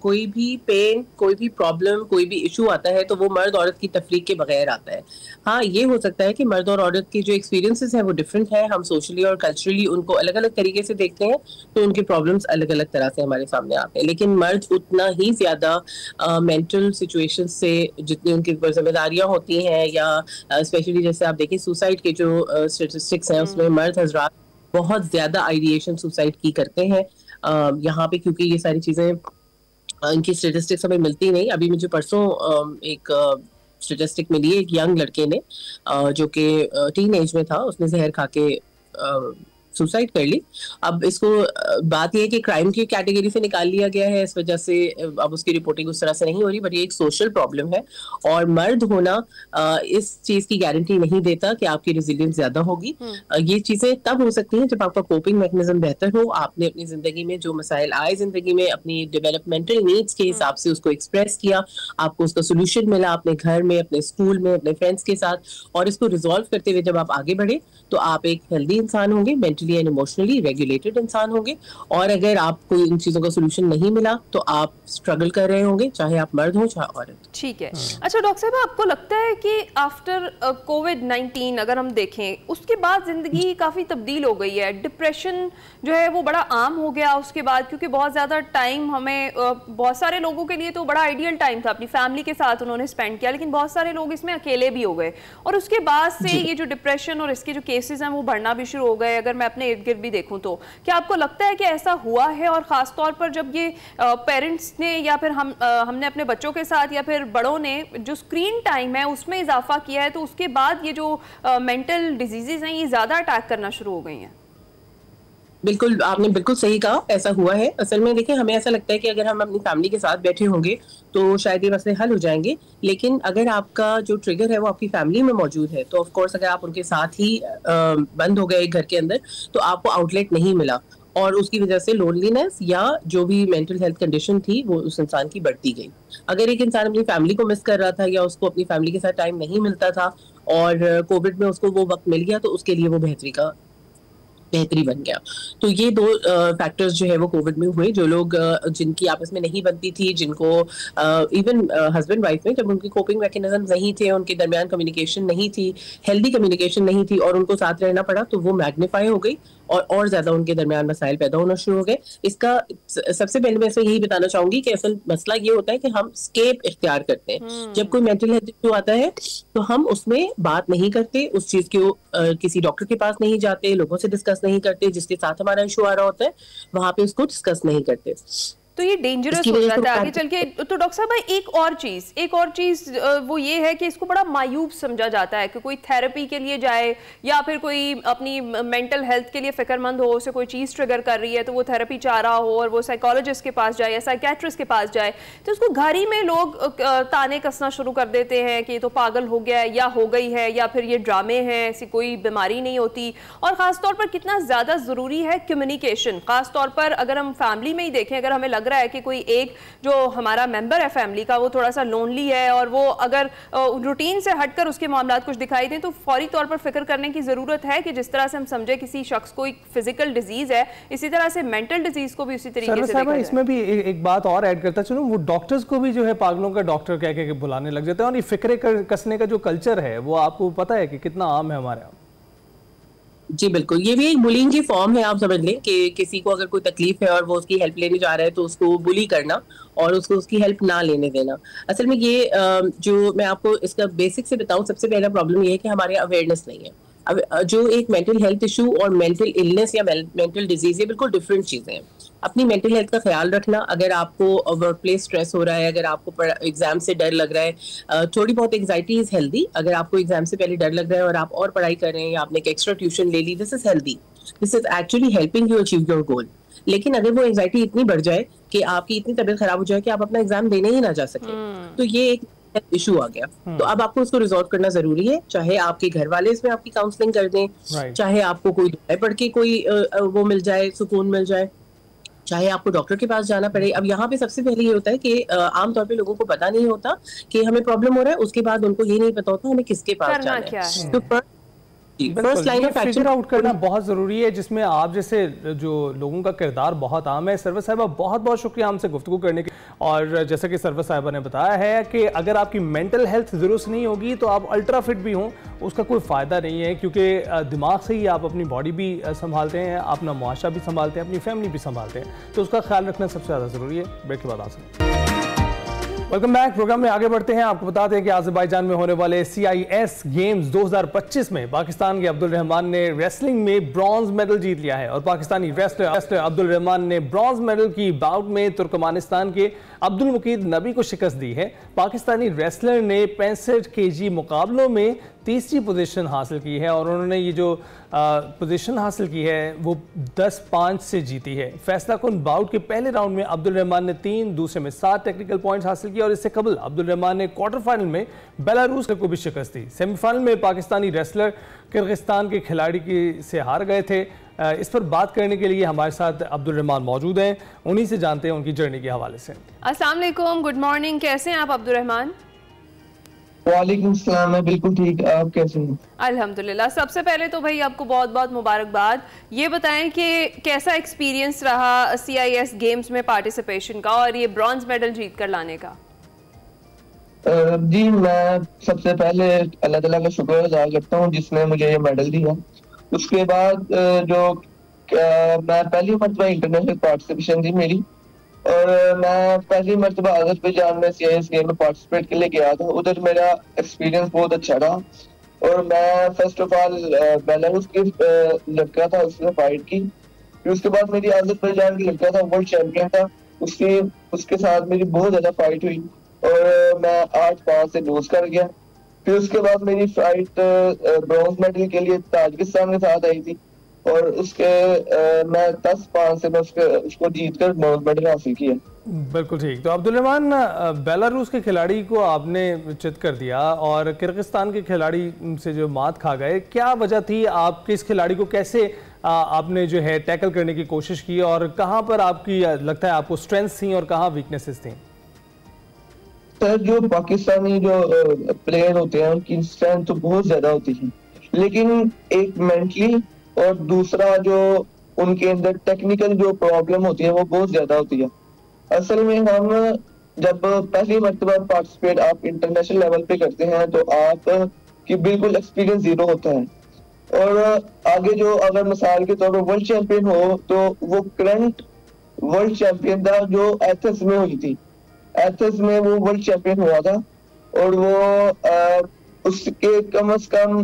Speaker 7: कोई भी पेन, कोई भी प्रॉब्लम, कोई भी इशू आता है तो वो मर्द औरत की तफरीक के बगैर आता है। हाँ, ये हो सकता है कि मर्द और औरत की जो एक्सपीरियंसेस हैं वो डिफरेंट है, हम सोशली और कल्चरली उनको अलग अलग तरीके से देखते हैं, तो उनके प्रॉब्लम्स अलग अलग तरह से हमारे सामने आते हैं। लेकिन मर्द उतना ही ज़्यादा मेंटल सिचुएशन से जितनी उनकी जिम्मेदारियाँ होती हैं, या स्पेशली जैसे आप देखिए सुसाइड के जो स्टेटिस्टिक्स हैं उसमें मर्द हजरात बहुत ज्यादा आइडिएशन सुसाइड की करते हैं यहाँ पे, क्योंकि ये सारी चीजें इनकी स्टेटिस्टिक्स हमें मिलती नहीं। अभी मुझे परसों एक स्टेटिस्टिक मिली एक यंग लड़के ने जो कि टीन एज में था, उसने जहर खा के सुसाइड कर ली। अब इसको बात यह है कि क्राइम की कैटेगरी से निकाल लिया गया है, इस वजह से अब उसकी रिपोर्टिंग उस तरह से नहीं हो रही, बट ये एक सोशल प्रॉब्लम है, और मर्द होना इस चीज की गारंटी नहीं देता कि आपकी रेजिलियंस ज्यादा होगी। ये चीजें तब हो सकती हैं जब आपका कोपिंग मैकेनिज्म बेहतर हो, आपने अपनी जिंदगी में जो मसाइल आए जिंदगी में अपनी डेवलपमेंटल नीड्स के हिसाब से उसको एक्सप्रेस किया, आपको उसका सोल्यूशन मिला अपने घर में, अपने स्कूल में, अपने फ्रेंड्स के साथ, और इसको रिजॉल्व करते हुए जब आप आगे बढ़े तो आप एक हेल्दी इंसान होंगे, मेंटली एंड इमोशनली रेगुलेटेड इंसान होंगे। और अगर आपको इन चीजों का सोल्यूशन नहीं मिला तो आप स्ट्रगल कर रहे होंगे, चाहे आप मर्द हो चाहे औरत।
Speaker 2: ठीक है। अच्छा डॉक्टर साहब, आपको लगता है कि आफ्टर कोविड-19 अगर हम देखें उसके बाद जिंदगी काफी तब्दील हो गई है, डिप्रेशन जो है वो बड़ा आम हो गया उसके बाद, क्योंकि बहुत ज्यादा टाइम हमें बहुत सारे लोगों के लिए तो बड़ा आइडियल टाइम था, अपनी फैमिली के साथ उन्होंने स्पेंड किया, लेकिन बहुत सारे लोग इसमें अकेले भी हो गए, और उसके बाद से ये जो डिप्रेशन और इसके जो केसेस हैं वो बढ़ना भी शुरू हो गए। अगर मैं अपने इर्द गिर्द भी देखूं तो क्या आपको लगता है कि ऐसा हुआ है? और ख़ास तौर पर जब ये पेरेंट्स ने या फिर हमने अपने बच्चों के साथ या फिर बड़ों ने जो स्क्रीन टाइम है उसमें इजाफा किया है, तो उसके बाद ये जो मेंटल डिजीज़ेज़ हैं ये ज़्यादा अटैक करना शुरू हो गई हैं।
Speaker 7: बिल्कुल, आपने बिल्कुल सही कहा, ऐसा हुआ है। असल में देखिए, हमें ऐसा लगता है कि अगर हम अपनी फैमिली के साथ बैठे होंगे तो शायद ये मसले हल हो जाएंगे, लेकिन अगर आपका जो ट्रिगर है वो आपकी फैमिली में मौजूद है तो ऑफ कोर्स अगर आप उनके साथ ही बंद हो गए घर के अंदर तो आपको आउटलेट नहीं मिला और उसकी वजह से लोनलीनेस या जो भी मेंटल हेल्थ कंडीशन थी वो उस इंसान की बढ़ती गई। अगर एक इंसान अपनी फैमिली को मिस कर रहा था या उसको अपनी फैमिली के साथ टाइम नहीं मिलता था और कोविड में उसको वो वक्त मिल गया तो उसके लिए वो बेहतरी बन गया। तो ये दो फैक्टर्स जो है वो कोविड में हुए। जो लोग जिनकी आपस में नहीं बनती थी, जिनको इवन हस्बैंड वाइफ में जब उनकी कोपिंग मैकेनिज्म नहीं थे, उनके दरमियान कम्युनिकेशन नहीं थी, हेल्दी कम्युनिकेशन नहीं थी और उनको साथ रहना पड़ा तो वो मैग्नीफाई हो गई और ज्यादा उनके दरमियान मसाइल पैदा होना शुरू हो गए। इसका सबसे पहले मैं यही बताना चाहूंगी कि असल मसला ये होता है कि हम स्केप इख्तियार करते हैं। जब कोई मेंटल हेल्थ इशू आता है तो हम उसमें बात नहीं करते, उस चीज को किसी डॉक्टर के पास नहीं जाते, लोगों से डिस्कस नहीं करते, जिसके साथ हमारा इशू आ रहा होता है वहां पे उसको डिस्कस नहीं करते।
Speaker 2: तो ये डेंजरस हो जाता है आगे चल के। तो डॉक्टर साहब एक और चीज वो ये है कि इसको बड़ा मायूब समझा जाता है कि कोई थेरेपी के लिए जाए या फिर कोई अपनी मेंटल हेल्थ के लिए फिक्रमंद हो, उसे कोई चीज़ ट्रिगर कर रही है तो वो थेरेपी चाह रहा हो और वो साइकोलॉजिस्ट के पास जाए या साइकेट्रिस्ट के पास जाए तो उसको घर ही में लोग ताने कसना शुरू कर देते हैं कि ये तो पागल हो गया है या हो गई है या फिर ये ड्रामे हैं, ऐसी कोई बीमारी नहीं होती। और ख़ासतौर पर कितना ज़्यादा ज़रूरी है कम्युनिकेशन, ख़ासतौर पर अगर हम फैमिली में ही देखें, अगर हमें लग रहा है कि कोई एक जो हमारा मेंबर है फैमिली का वो थोड़ा सा लोनली है और वो अगर रूटीन से हटकर उसके मामलात कुछ दिखाई दें तो फौरी तौर पर फिक्र करने की जरूरत है कि जिस तरह से हम समझे किसी शख्स को एक फिजिकल डिजीज है, इसी तरह से मेंटल डिजीज को भी उसी तरीके से देखा जाए।
Speaker 1: इसमें भी एक बात और ऐड करता चलूं, वो डॉक्टर्स को भी जो है पागलों का डॉक्टर कह के बुलाने लग जाते हैं और ये फिक्रे कसने का जो कल्चर है वो आपको पता है कि कितना आम है हमारे यहाँ।
Speaker 7: जी बिल्कुल, ये भी एक बुलिंग की फॉर्म है। आप समझ लें कि किसी को अगर कोई तकलीफ है और वो उसकी हेल्प लेने जा रहा है तो उसको बुली करना और उसको उसकी हेल्प ना लेने देना। असल में ये जो मैं आपको इसका बेसिक से बताऊं, सबसे पहला प्रॉब्लम ये है कि हमारे अवेयरनेस नहीं है। अब जो एक मेंटल हेल्थ इशू और मेंटल इलनेस या मेंटल डिजीज ये बिल्कुल डिफरेंट चीजें हैं। अपनी मेंटल हेल्थ का ख्याल रखना, अगर आपको वर्क प्लेस स्ट्रेस हो रहा है, अगर आपको एग्जाम से डर लग रहा है, थोड़ी बहुत एंग्जाइटी इज हेल्दी। अगर आपको एग्जाम से पहले डर लग रहा है और आप और पढ़ाई कर रहे हैं या आपने एक एक्स्ट्रा ट्यूशन ले ली, this is healthy, this is actually helping you achieve your goal. लेकिन अगर वो एंग्जाइटी इतनी बढ़ जाए कि आपकी इतनी तबीयत खराब हो जाए कि आप अपना एग्जाम देने ही ना जा सके, तो ये एक इशू आ गया। तो अब आपको उसको रिजॉल्व करना जरूरी है, चाहे आपके घर वाले इसमें आपकी काउंसलिंग कर दें, चाहे आपको कोई दवाई पढ़ के कोई वो मिल जाए, सुकून मिल जाए, चाहे आपको डॉक्टर के पास जाना पड़े। अब यहाँ पे सबसे पहले ये होता है कि आमतौर पे लोगों को पता नहीं होता कि हमें प्रॉब्लम हो रहा है, उसके बाद उनको ये नहीं पता होता हमें किसके पास जाना है। तो first line of
Speaker 1: figure out करना बहुत जरूरी है, जिसमें आप जैसे जो लोगों का किरदार बहुत आम है। सरवर साहिबा बहुत बहुत शुक्रिया हमसे गुफ्तगू करने की। और जैसा कि सरवर साहिबा ने बताया है कि अगर आपकी मेंटल हेल्थ दुरुस्त नहीं होगी तो आप अल्ट्रा फिट भी हों उसका कोई फ़ायदा नहीं है, क्योंकि दिमाग से ही आप अपनी बॉडी भी संभालते हैं, अपना मुआशरा भी संभालते हैं, अपनी फैमिली भी संभालते हैं, तो उसका ख्याल रखना सबसे ज़्यादा ज़रूरी है। ब्रेक के बाद आ सकते हैं। Welcome back. प्रोग्राम में आगे बढ़ते हैं। आपको बताते हैं कि अज़रबैजान में होने वाले CIS गेम्स 2025 में पाकिस्तान के अब्दुल रहमान ने रेसलिंग में ब्रॉन्ज मेडल जीत लिया है और पाकिस्तानी रेसलर अब्दुल रहमान ने ब्रॉन्ज मेडल की बाउट में तुर्कमानिस्तान के अब्दुल मुकीद नबी को शिकस्त दी है। पाकिस्तानी रेसलर ने 65 kg मुकाबलों में तीसरी पोजीशन हासिल की है और उन्होंने ये जो पोजीशन हासिल की है वो 10-5 से जीती है। फैसला कुन बाउट के पहले राउंड में अब्दुल रहमान ने 3, दूसरे में 7 टेक्निकल पॉइंट्स हासिल किए और इससे कबल अब्दुल रहमान ने क्वार्टर फाइनल में बेलारूस को भी शिकस्त दी। सेमीफाइनल में पाकिस्तानी रेसलर किर्गिस्तान के खिलाड़ी से हार गए थे। इस पर बात करने के लिए हमारे साथ अब्दुल रहमान मौजूद हैं, उन्हीं से जानते हैं उनकी जर्नी के हवाले से।
Speaker 2: अस्सलाम वालेकुम, गुड मॉर्निंग, कैसे हैं आप अब्दुल रहमान?
Speaker 8: वालेकुम सलाम, मैं बिल्कुल ठीक, आप कैसे हैं?
Speaker 2: अल्हम्दुलिल्लाह। सबसे पहले तो भाई आपको बहुत बहुत मुबारकबाद। ये बताएं कि कैसा एक्सपीरियंस रहा CIS गेम्स में पार्टिसिपेशन का और ये ब्रॉन्ज मेडल जीत कर लाने का?
Speaker 8: जी, मैं सबसे पहले अल्लाह ताला का शुक्र अदा करता हूँ जिसने मुझे ये मेडल दिया। उसके बाद मैं पहली मरतबा इंटरनेशनल पार्टिसिपेशन थी मेरी और मैं पहली मरतबा अज़रबैजान में CIS गेम में पार्टिसिपेट के लिए गया था। उधर मेरा एक्सपीरियंस बहुत अच्छा रहा। और मैं फर्स्ट ऑफ ऑल बेलारूस के लड़का था, उसने फाइट की। फिर उसके बाद मेरी अजरबैजान की लड़का था, वर्ल्ड चैंपियन था, उसके साथ मेरी बहुत ज्यादा फाइट हुई और मैं 8-5 से लूज कर गया। फिर उसके बाद मेरी फाइट ब्रॉन्ज मेडल के लिए ताजिकिस्तान के साथ आई थी और मैं 10-5 से उसको जीतकर ब्रॉन्ज मेडल हासिल किया।
Speaker 1: बिल्कुल ठीक। तो अब्दुल-रहमान, बेलारूस के खिलाड़ी को आपने चित कर दिया और किर्गिस्तान के खिलाड़ी से जो मात खा गए, क्या वजह थी? आप किस खिलाड़ी को कैसे आपने जो है टैकल करने की कोशिश की और कहां पर आपकी लगता है आपको स्ट्रेंथ्स थी और कहां वीकनेसेस थी?
Speaker 8: सर, जो पाकिस्तानी जो प्लेयर होते हैं उनकी स्ट्रेंथ तो बहुत ज्यादा होती है, लेकिन एक मेंटली और दूसरा जो उनके अंदर टेक्निकल जो प्रॉब्लम होती है वो बहुत ज्यादा होती है। असल में हम जब पहली मर्तबा पार्टिसिपेट आप इंटरनेशनल लेवल पे करते हैं तो आप की बिल्कुल एक्सपीरियंस जीरो होता है और आगे जो अगर मिसाल के तौर पर वर्ल्ड चैंपियन हो तो वो करंट वर्ल्ड चैंपियन था जो एथेंस में हुई थी। एथेंस में वो वर्ल्ड चैंपियन हुआ था और वो उसके कम से कम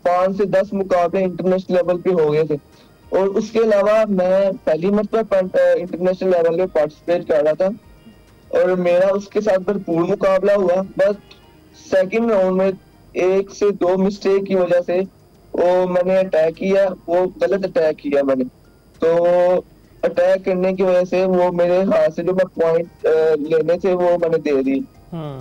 Speaker 8: 5 से 10 मुकाबले इंटरनेशनल लेवल पे हो गए थे और उसके अलावा मैं पहली मरतबा इंटरनेशनल लेवल पे पार्टिसिपेट कर रहा था और मेरा उसके साथ भरपूर मुकाबला हुआ। बट सेकंड राउंड में 1 से 2 मिस्टेक की वजह से वो मैंने अटैक किया, वो गलत अटैक किया मैंने, तो अटैक करने की वजह से वो मेरे हाथ से जो मैं पॉइंट लेने थे वो मैंने दे दी,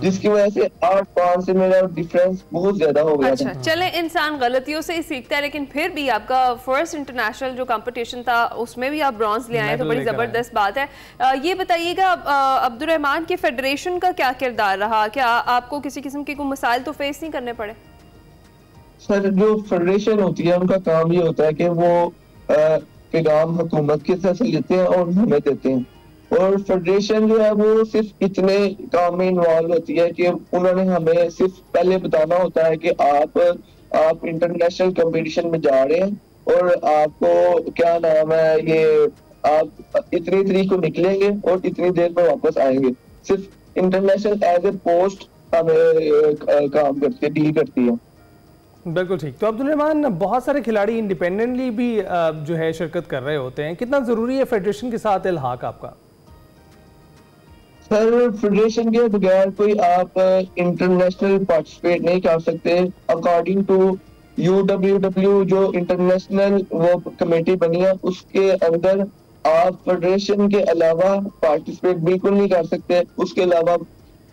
Speaker 8: जिसकी वजह से 8-5 से मेरा डिफरेंस बहुत ज्यादा हो गया।
Speaker 2: अच्छा, चले, इंसान गलतियों से ही सीखता है, लेकिन फिर भी आपका फर्स्ट इंटरनेशनल जो कंपटीशन था उसमें भी आप ब्रॉन्ज ले आए, तो बड़ी जबरदस्त बात है। ये बताइएगा अब्दुल-रहमान की फेडरेशन का क्या किरदार रहा? क्या आपको किसी किस्म के कोई मसाइल तो फेस नहीं करने पड़े?
Speaker 8: सर, जो फेडरेशन होती है उनका काम ये होता है कि वो पैगाम हुकूमत के तरफ से लेते हैं और हमें देते हैं, और फेडरेशन जो है वो सिर्फ इतने काम में इन्वॉल्व होती है कि उन्होंने हमें सिर्फ पहले बताना होता है कि आप इंटरनेशनल कंपटीशन में जा रहे हैं और आपको क्या नाम है, ये आप इतनी तारीख को निकलेंगे और इतनी देर में वापस आएंगे। सिर्फ इंटरनेशनल एज ए पोस्ट हमें काम करती है, डील करती है।
Speaker 1: बिल्कुल ठीक। तो अब्दुल-रहमान, बहुत सारे खिलाड़ी इंडिपेंडेंटली भी जो है शिरकत कर रहे होते हैं, कितना जरूरी है फेडरेशन के साथ इल्हाक आपका?
Speaker 8: सर, फेडरेशन के बगैर कोई आप इंटरनेशनल पार्टिसिपेट नहीं कर सकते। अकॉर्डिंग टू UWW जो इंटरनेशनल वो कमेटी बनी है उसके अंदर आप फेडरेशन के अलावा पार्टिसिपेट बिल्कुल नहीं कर सकते। उसके अलावा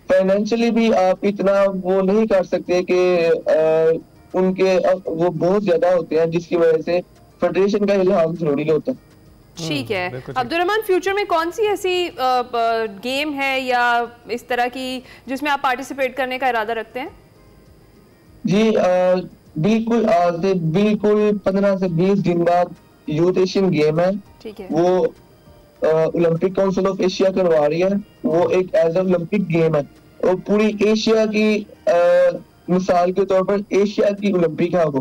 Speaker 8: फाइनेंशियली भी आप इतना वो नहीं कर सकते कि उनके वो बहुत ज्यादा होते हैं, जिसकी वजह से फेडरेशन का इल्हाक जरूरी होता है।
Speaker 2: ठीक है अब्दुल-रहमान, फ्यूचर में कौन सी ऐसी गेम है या इस तरह की जिसमें आप पार्टिसिपेट करने का इरादा रखते हैं?
Speaker 8: जी बिल्कुल, आज से बिल्कुल 15 से 20 दिन बाद यूथ एशियन गेम है।
Speaker 2: ठीक है,
Speaker 8: वो ओलंपिक काउंसिल ऑफ एशिया करवा रही है। वो एक एज ओलंपिक गेम है और पूरी एशिया की मिसाल के तौर पर एशिया की ओलंपिक है वो,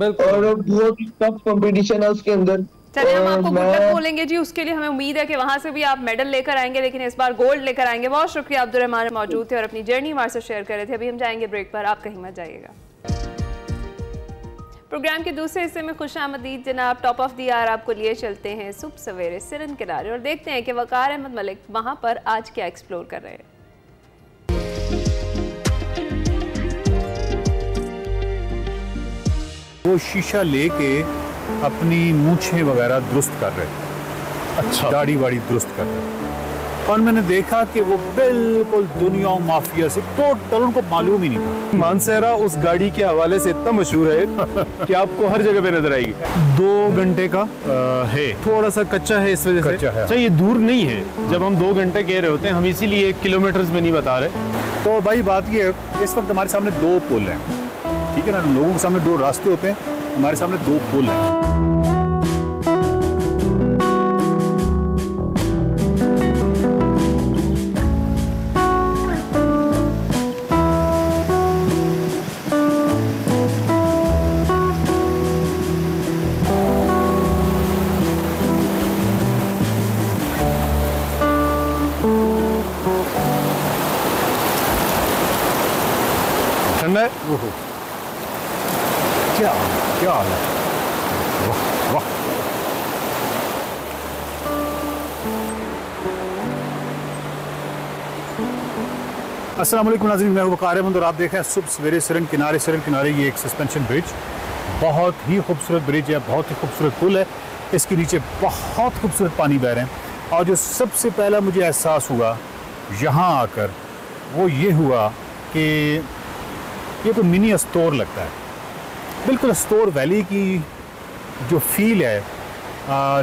Speaker 8: और बहुत टफ कंपटीशन है उसके अंदर।
Speaker 2: चलिए, हम आपको गुड लक बोलेंगे जी, उसके लिए हमें उम्मीद है कि वहां से भी आप मेडल लेकर आएंगे, लेकिन इस बार गोल्ड लेकर आएंगे। बहुत शुक्रिया अब्दुल-रहमान मौजूद थे और अपनी जर्नी हमारे साथ शेयर कर रहे थे। अभी हम जाएंगे ब्रेक पर, आप कहीं मत जाइएगा। प्रोग्राम के दूसरे हिस्से में खुशामदीद जनाब। टॉप ऑफ द आवर आपको लिए चलते हैं सुबह सवेरे सिरन किनारे और देखते हैं कि वकार अहमद मलिक वहां पर आज क्या एक्सप्लोर कर रहे हैं।
Speaker 9: वो शीशा लेके अपनी मूछें वगैरह दुरुस्त कर रहे, अच्छा दाढ़ी वाड़ी दुरुस्त कर रहे, और मैंने देखा कि वो बिल्कुल दुनिया माफिया से टोटल उनको मालूम ही नहीं था।
Speaker 10: मानसहरा उस गाड़ी के हवाले से इतना मशहूर है कि आपको हर जगह पे नजर आएगी। 2 घंटे का है, थोड़ा सा कच्चा है इस वजह से। अच्छा, ये दूर नहीं है। जब हम 2 घंटे कह रहे होते हैं, हम इसीलिए किलोमीटर्स में नहीं बता रहे।
Speaker 9: तो भाई बात ये है, इस वक्त हमारे सामने 2 पुल हैं, ठीक है ना। लोगों के सामने 2 रास्ते होते हैं, हमारे सामने 2 पुल हैं।
Speaker 10: ठंडा है?
Speaker 9: क्या क्या हाल है, वाह वाह। अस्सलाम वालेकुम नाज़रीन, मैं हूं वक़ार अहमद और आप देख रहे हैं सुबह सवेरे सिरन किनारे ये एक सस्पेंशन ब्रिज, बहुत ही खूबसूरत ब्रिज है, बहुत ही खूबसूरत पुल है। इसके नीचे बहुत खूबसूरत पानी बह रहे हैं और जो सबसे पहला मुझे एहसास हुआ यहाँ आकर वो ये हुआ कि ये तो मिनी अस्तोर लगता है, बिल्कुल अस्तोर वैली की जो फील है,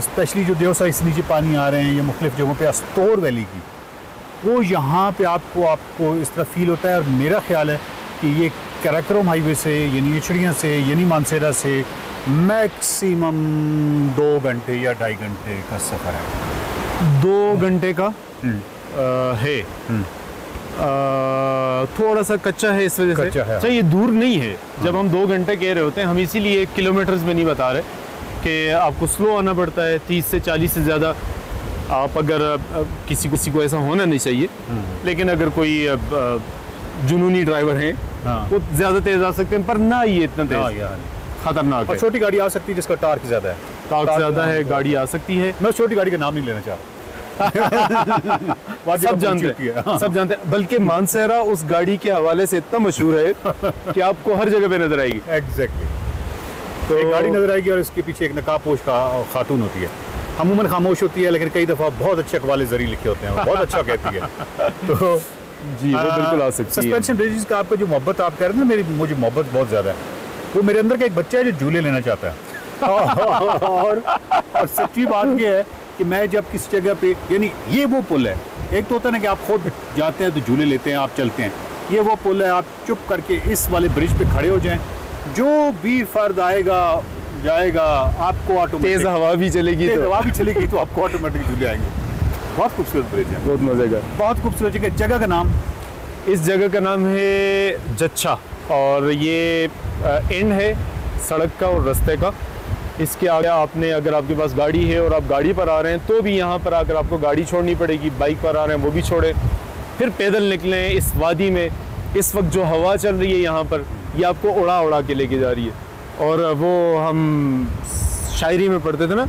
Speaker 9: स्पेशली जो देवसा से नीचे पानी आ रहे हैं या मुख्तलिफ जगहों पे अस्तोर वैली की, वो यहाँ पे आपको इस तरह फील होता है। और मेरा ख्याल है कि ये कराकोरम हाईवे से यानी एचड़ियाँ से यानी मानसेरा से मैक्सिमम 2 घंटे या 2.5 घंटे का सफ़र है।
Speaker 10: 2 घंटे का है। थोड़ा सा कच्चा है इस वजह से।
Speaker 9: कच्चा है।
Speaker 10: अच्छा, ये दूर नहीं है। जब हम 2 घंटे कह रहे होते हैं, हम इसीलिए किलोमीटर्स में नहीं बता रहे कि आपको स्लो आना पड़ता है। 30 से 40 से ज़्यादा आप अगर किसी को ऐसा होना नहीं चाहिए, लेकिन अगर कोई जुनूनी ड्राइवर हैं वो ज़्यादा तेज़ आ सकते हैं, पर ना ये इतना तेज़ खतरनाक है।
Speaker 9: छोटी गाड़ी आ सकती है जिसका टार्क ज़्यादा है,
Speaker 10: टार्क ज़्यादा है, गाड़ी आ सकती है।
Speaker 9: मैं छोटी गाड़ी का नाम नहीं लेना चाह रहा।
Speaker 10: सब जानते हैं, बल्कि मानसेरा उस गाड़ी के हवाले से इतना मशहूर है कि आपको हर जगह पे नजर आएगी।
Speaker 9: एग्जैक्टली। तो एक गाड़ी नजर आएगी और इसके पीछे एक नकाबपोश खातून होती है, अमूमन खामोश होती है लेकिन कई दफ़ा बहुत अच्छे अकवाले ज़री लिखे होते हैं, बहुत अच्छा कहती है। तो
Speaker 10: जी वो बिल्कुल आ सकती है।
Speaker 9: सस्पेंशन ब्रिजेस का आपका जो मोहब्बत आप कह रहे हैं ना, मुझे मोहब्बत बहुत ज़्यादा है। वो मेरे अंदर का एक बच्चा है जो झूले लेना चाहता है। और सच्ची बात यह है कि मैं जब किसी जगह पे, यानी ये वो पुल है, एक तो होता है ना कि आप खुद जाते हैं तो झूले लेते हैं, आप चलते हैं, ये वो पुल है, आप चुप करके इस वाले ब्रिज पे खड़े हो जाएं, जो भी फर्द आएगा जाएगा आपको ऑटोमेटिक,
Speaker 10: तेज हवा भी चलेगी
Speaker 9: तो आपको ऑटोमेटिक झूले आएंगे। बहुत खूबसूरत ब्रिज है,
Speaker 10: बहुत मजे का,
Speaker 9: बहुत खूबसूरत जगह। जगह का नाम,
Speaker 10: इस जगह का नाम है जच्छा और ये एंड है सड़क का और रास्ते का। इसके आगे आपने, अगर आपके पास गाड़ी है और आप गाड़ी पर आ रहे हैं तो भी यहाँ पर आकर आपको गाड़ी छोड़नी पड़ेगी, बाइक पर आ रहे हैं वो भी छोड़े, फिर पैदल निकलें इस वादी में। इस वक्त जो हवा चल रही है यहाँ पर, ये आपको उड़ा उड़ा के लेके जा रही है। और वो हम शायरी में पढ़ते थे ना,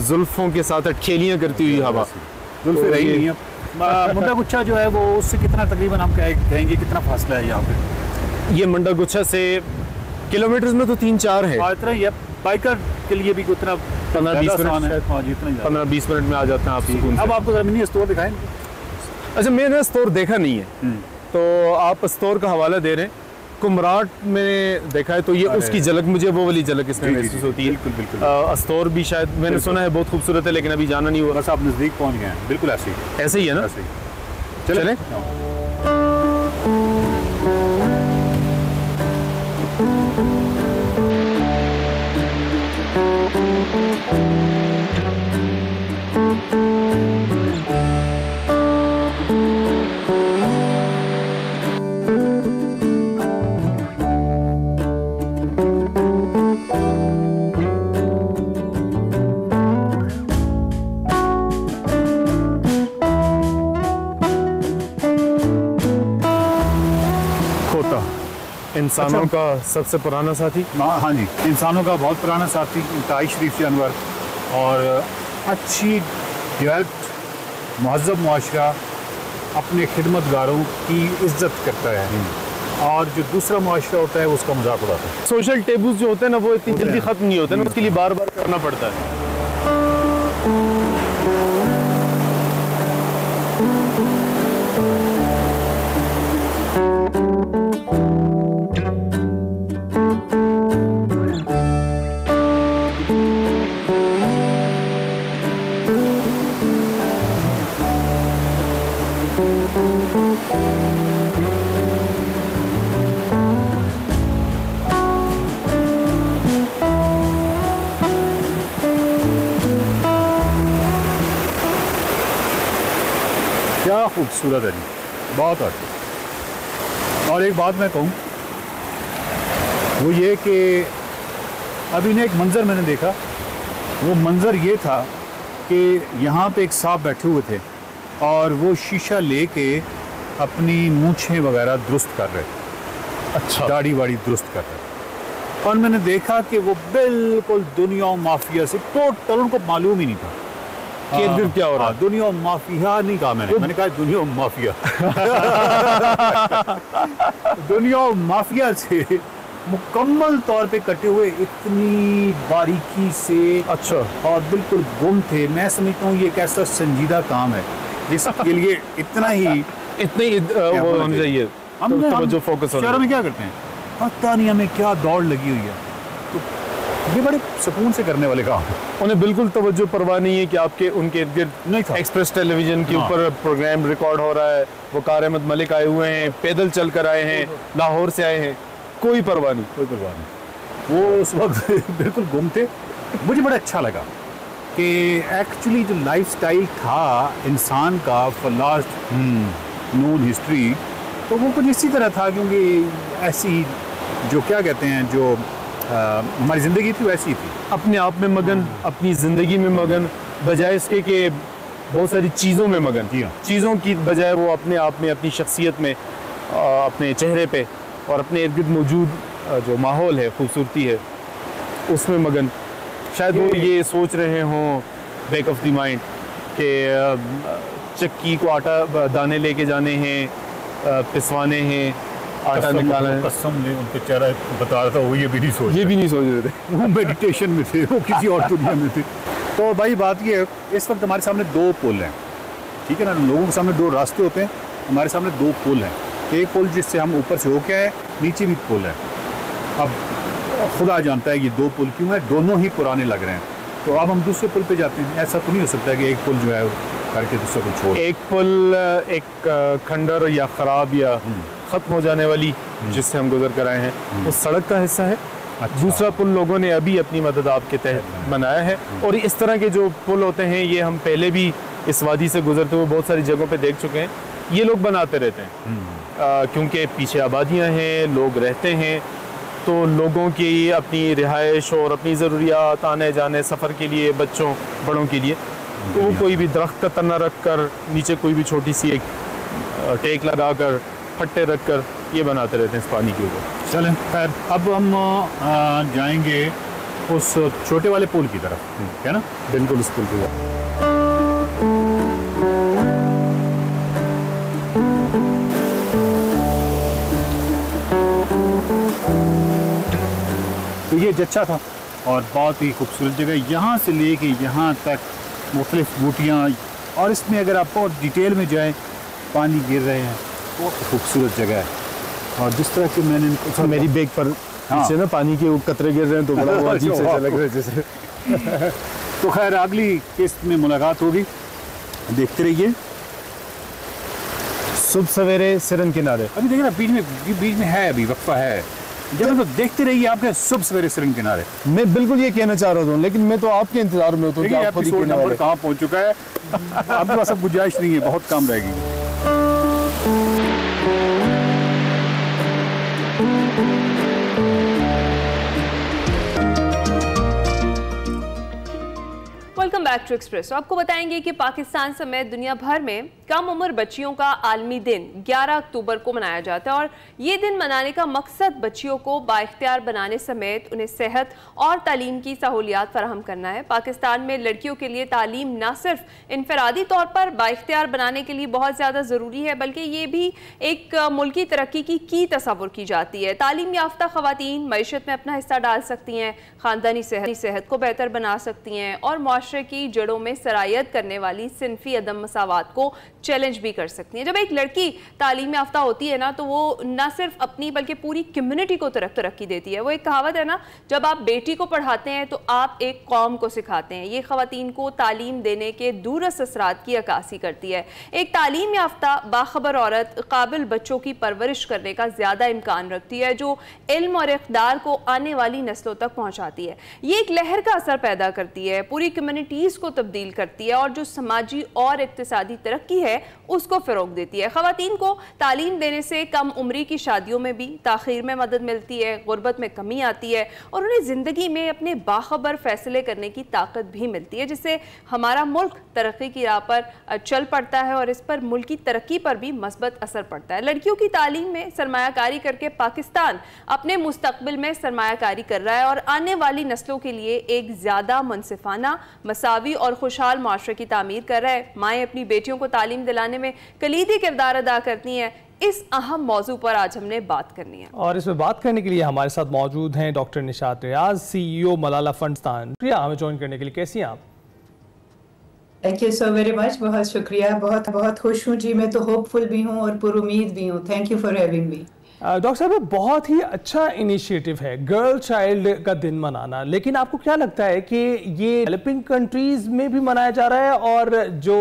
Speaker 10: जुल्फों के साथ अटखेलियाँ करती हुई हवा।
Speaker 9: जुल्फे रही नहीं है। मुंडा गुच्छा जो है वो उससे कितना तकरीबन हम कहेंगे कितना फासला है यहाँ पे?
Speaker 10: ये मंडा गुच्छा से किलोमीटर्स में तो 3-4 है।
Speaker 9: इतना ही है, बाइकर के लिए भी उतना
Speaker 10: 15-20 मिनट में आ जाते हैं आप सुकून से।
Speaker 9: अब आपको जरा मिनी स्टोर दिखाएं।
Speaker 10: अच्छा, मैंने स्टोर देखा नहीं है तो आप स्टोर का हवाला दे रहे हैं। कुमराट में देखा है तो ये उसकी झलक, मुझे वो वाली झलक इसमें महसूस होती है।
Speaker 9: बिल्कुल।
Speaker 10: स्टोर भी शायद मैंने सुना है बहुत खूबसूरत है, लेकिन अभी जाना नहीं हुआ।
Speaker 9: बस आप नज़दीक पहुंच गए हैं, बिल्कुल ऐसे
Speaker 10: ही है ना। चले इंसानों का सबसे पुराना साथी।
Speaker 9: हाँ जी, इंसानों का बहुत पुराना साथी, इंतहाई शरीफ जानवर और अच्छी डेवलप्ड महज़ब मुआशरा अपने खिदमतगारों की इज्जत करता है और जो दूसरा मुआशरा होता है उसका मजाक उड़ाता है।
Speaker 10: सोशल टेबूज जो होते हैं ना वो इतनी जल्दी ख़त्म नहीं होते ना, उसके लिए बार बार करना पड़ता है।
Speaker 9: क्या खूबसूरत है जी, बहुत अच्छी। और एक बात मैं कहूँ वो ये कि अभी ने एक मंज़र मैंने देखा, वो मंज़र ये था कि यहाँ पे एक साहब बैठे हुए थे और वो शीशा लेके अपनी मूंछें वगैरह दुरुस्त कर रहे, अच्छा दाढ़ी वाड़ी दुरुस्त कर रहे। और मैंने देखा कि वो बिल्कुल दुनिया माफिया से टोटल, उनको मालूम ही नहीं था
Speaker 10: कि इधर क्या हो रहा है।
Speaker 9: दुनिया माफिया नहीं कहा मैंने कहा दुनिया माफिया दुनिया माफिया से मुकम्मल तौर पे कटे हुए, इतनी बारीकी से।
Speaker 10: अच्छा।
Speaker 9: और बिल्कुल गुम थे। मैं समझता हूँ ये एक ऐसा संजीदा काम है जिसके लिए इतना ही
Speaker 10: वो होना चाहिए।
Speaker 9: हम
Speaker 10: जो फोकस
Speaker 9: शहरों में क्या करते हैं, पता नहीं हमें क्या दौड़ लगी हुई है, तो ये बड़े सुकून से करने वाले काम है।
Speaker 10: उन्हें बिल्कुल तवज्जो परवाह नहीं है कि आपके उनके इर्द गिर्द नहीं था। एक्सप्रेस टेलीविजन के ऊपर प्रोग्राम रिकॉर्ड हो रहा है, वकार अहमद मलिक आए हुए हैं, पैदल चल कर आए हैं, लाहौर से आए हैं, कोई परवाह नहीं,
Speaker 9: कोई परवाह नहीं। वो उस वक्त बिल्कुल गुम थे। मुझे बड़ा अच्छा लगा कि एक्चुअली जो लाइफस्टाइल था इंसान का फॉर लास्ट नोन हिस्ट्री, तो वो कुछ इसी तरह था, क्योंकि ऐसी जो क्या कहते हैं जो हमारी ज़िंदगी थी वैसी थी,
Speaker 10: अपने आप में मगन, अपनी ज़िंदगी में मगन, बजाय इसके कि बहुत सारी चीज़ों में मगन। चीज़ों की बजाय वो अपने आप में, अपनी शख्सियत में, अपने चेहरे पे और अपने इर्द गिर्द मौजूद जो माहौल है, खूबसूरती है, उसमें मगन। शायद वो ये सोच रहे हों बैक ऑफ द माइंड कि चक्की को आटा दाने लेके जाने हैं, पिसवाने हैं, आटा निकालना है।
Speaker 9: कसम ने उनके चेहरा बता रहा था, वो ये भी नहीं सोच
Speaker 10: रहे थे,
Speaker 9: वो मेडिटेशन में थे, वो किसी और दुनिया में थे। तो भाई बात ये है, इस वक्त हमारे सामने दो पुल हैं, ठीक है ना। लोगों के सामने दो रास्ते होते हैं, हमारे सामने दो पुल हैं। एक पुल जिससे हम ऊपर से होके आए, नीचे भी पुल है। अब खुदा जानता है ये दो पुल क्यों है, दोनों ही पुराने लग रहे हैं। तो अब हम दूसरे पुल पे जाते हैं। ऐसा तो नहीं हो सकता कि एक पुल जो है करके दूसरे पुल छोड़।
Speaker 10: एक पुल एक खंडर या ख़राब या ख़त्म हो जाने वाली जिससे हम गुजर कर आए हैं, वो सड़क का हिस्सा है। दूसरा पुल लोगों ने अभी अपनी मदद आपके तहत बनाया है। और इस तरह के जो पुल होते हैं, ये हम पहले भी इस वादी से गुजरते हुए बहुत सारी जगहों पे देख चुके हैं। ये लोग बनाते रहते हैं क्योंकि पीछे आबादियाँ हैं, लोग रहते हैं, तो लोगों की अपनी रिहाइश और अपनी ज़रूरियात, आने जाने, सफ़र के लिए, बच्चों बड़ों के लिए, तो वो कोई भी दरख्त का तना रख कर, नीचे कोई भी छोटी सी एक टेक लगा कर, फट्टे रख कर, ये बनाते रहते हैं इस पानी के ऊपर।
Speaker 9: चलें खैर, अब हम जाएंगे उस छोटे वाले पुल की तरफ, है ना।
Speaker 10: बिल्कुल उस पुल की।
Speaker 9: तो ये जच्चा था और बहुत ही खूबसूरत जगह, यहाँ से लेके यहाँ तक मुख्तलिफ बूटियाँ, और इसमें अगर आप और डिटेल में जाएं, पानी गिर रहे हैं, बहुत खूबसूरत जगह है। और जिस तरह के मैंने
Speaker 10: मेरी बैग पर नीचे ना पानी के कतरे गिर रहे हैं, तो बड़ा वो अजीब से लग रहा है जैसे।
Speaker 9: तो खैर अगली किस्त में मुलाकात होगी, देखते रहिए।
Speaker 10: सुबह सवेरे सिरन किनारे,
Speaker 9: अभी देखिए ना बीच में है, अभी वक्फा है, जब तो देखते रहिए आपके सुबह सवेरे सिरन किनारे।
Speaker 10: मैं बिल्कुल ये कहना चाह रहा हूँ, लेकिन मैं तो आपके इंतजार में हूँ।
Speaker 9: एपिसोड नंबर कहाँ पहुँच चुका है, आपके पास अब गुंजाइश नहीं है, बहुत काम रहेगी।
Speaker 2: Welcome back to Express. आपको बताएंगे कि पाकिस्तान समेत दुनिया भर में कम उम्र बच्चियों का आलमी दिन 11 अक्टूबर को मनाया जाता है और ये दिन मनाने का मकसद बच्चियों को बाइख्तियार बनाने समेत उन्हें सेहत और तालीम की सहूलियात फराहम करना है। पाकिस्तान में लड़कियों के लिए तालीम न सिर्फ इनफरादी तौर पर बाइख्तियार बनाने के लिए बहुत ज़्यादा ज़रूरी है, बल्कि ये भी एक मुल्की तरक्की की तस्वुर की जाती है। तालीम याफ्ता ख़वातीन मईशत में अपना हिस्सा डाल सकती हैं, ख़ानदानी सेहत को बेहतर बना सकती हैं और मुआशरे की जड़ों में सरायत करने वाली सिनफी अदम मसावात को चैलेंज भी कर सकती हैं। जब एक लड़की तालीम याफ्ता होती है ना, तो वो न सिर्फ अपनी बल्कि पूरी कम्युनिटी को तरक्की देती है। वो एक कहावत है ना, जब आप बेटी को पढ़ाते हैं तो आप एक कौम को सिखाते हैं। ये ख़वातीन को तालीम देने के दूरस्त असरात की अक्कासी करती है। एक तालीम याफ्ता बाखबर औरत काबिल बच्चों की परवरिश करने का ज़्यादा इम्कान रखती है, जो इल्म और इक़्तिदार को आने वाली नस्लों तक पहुँचाती है। ये एक लहर का असर पैदा करती है, पूरी कम्युनिटीज़ को तब्दील करती है और जो समाजी और इक्तिसादी तरक्की है उसको फ़रोग देती है। ख़वातीन को तालीम देने से कम उम्री की शादियों में भी ताख़ीर में मदद मिलती है, गुर्बत में कमी आती है और उन्हें ज़िंदगी में अपने बाखबर फ़ैसले करने की ताकत भी मिलती है, जिससे हमारा मुल्क तरक्की की राह पर चल पड़ता है और इस पर मुल्क की तरक्की पर भी मस्बत असर पड़ता है। लड़कियों की तालीम में सरमायाकारी करके पाकिस्तान अपने मुस्तकबिल में सरमायाकारी कर रहा है और आने वाली नस्लों के लिए एक ज़्यादा मुनसिफाना, मसावी और खुशहाल माशरे की तामीर कर रहा है। माएँ अपनी बेटियों को तालीम दिलाने में कलीदी किरदार अदा करती हैं। इस अहम मौजू पर आज हमने बात करनी है
Speaker 1: और इसमें बात करने के लिए हमारे साथ मौजूद हैं डॉक्टर निशात रियाज, CEO मलाला फंडस्तान। प्रिया, हमें ज्वाइन करने के लिए कैसी हैं आप?
Speaker 11: Thank you so very much, बहुत शुक्रिया, बहुत बहुत खुश हूँ जी। मैं तो होपफुल भी हूँ और पुरुमीद भी हूँ। Thank you for having me.
Speaker 1: Doctor साहब, बहुत ही अच्छा इनिशिएटिव है गर्ल चाइल्ड का दिन मनाना, लेकिन आपको क्या लगता है कि ये डेवलपिंग कंट्रीज में भी मनाया जा रहा है और जो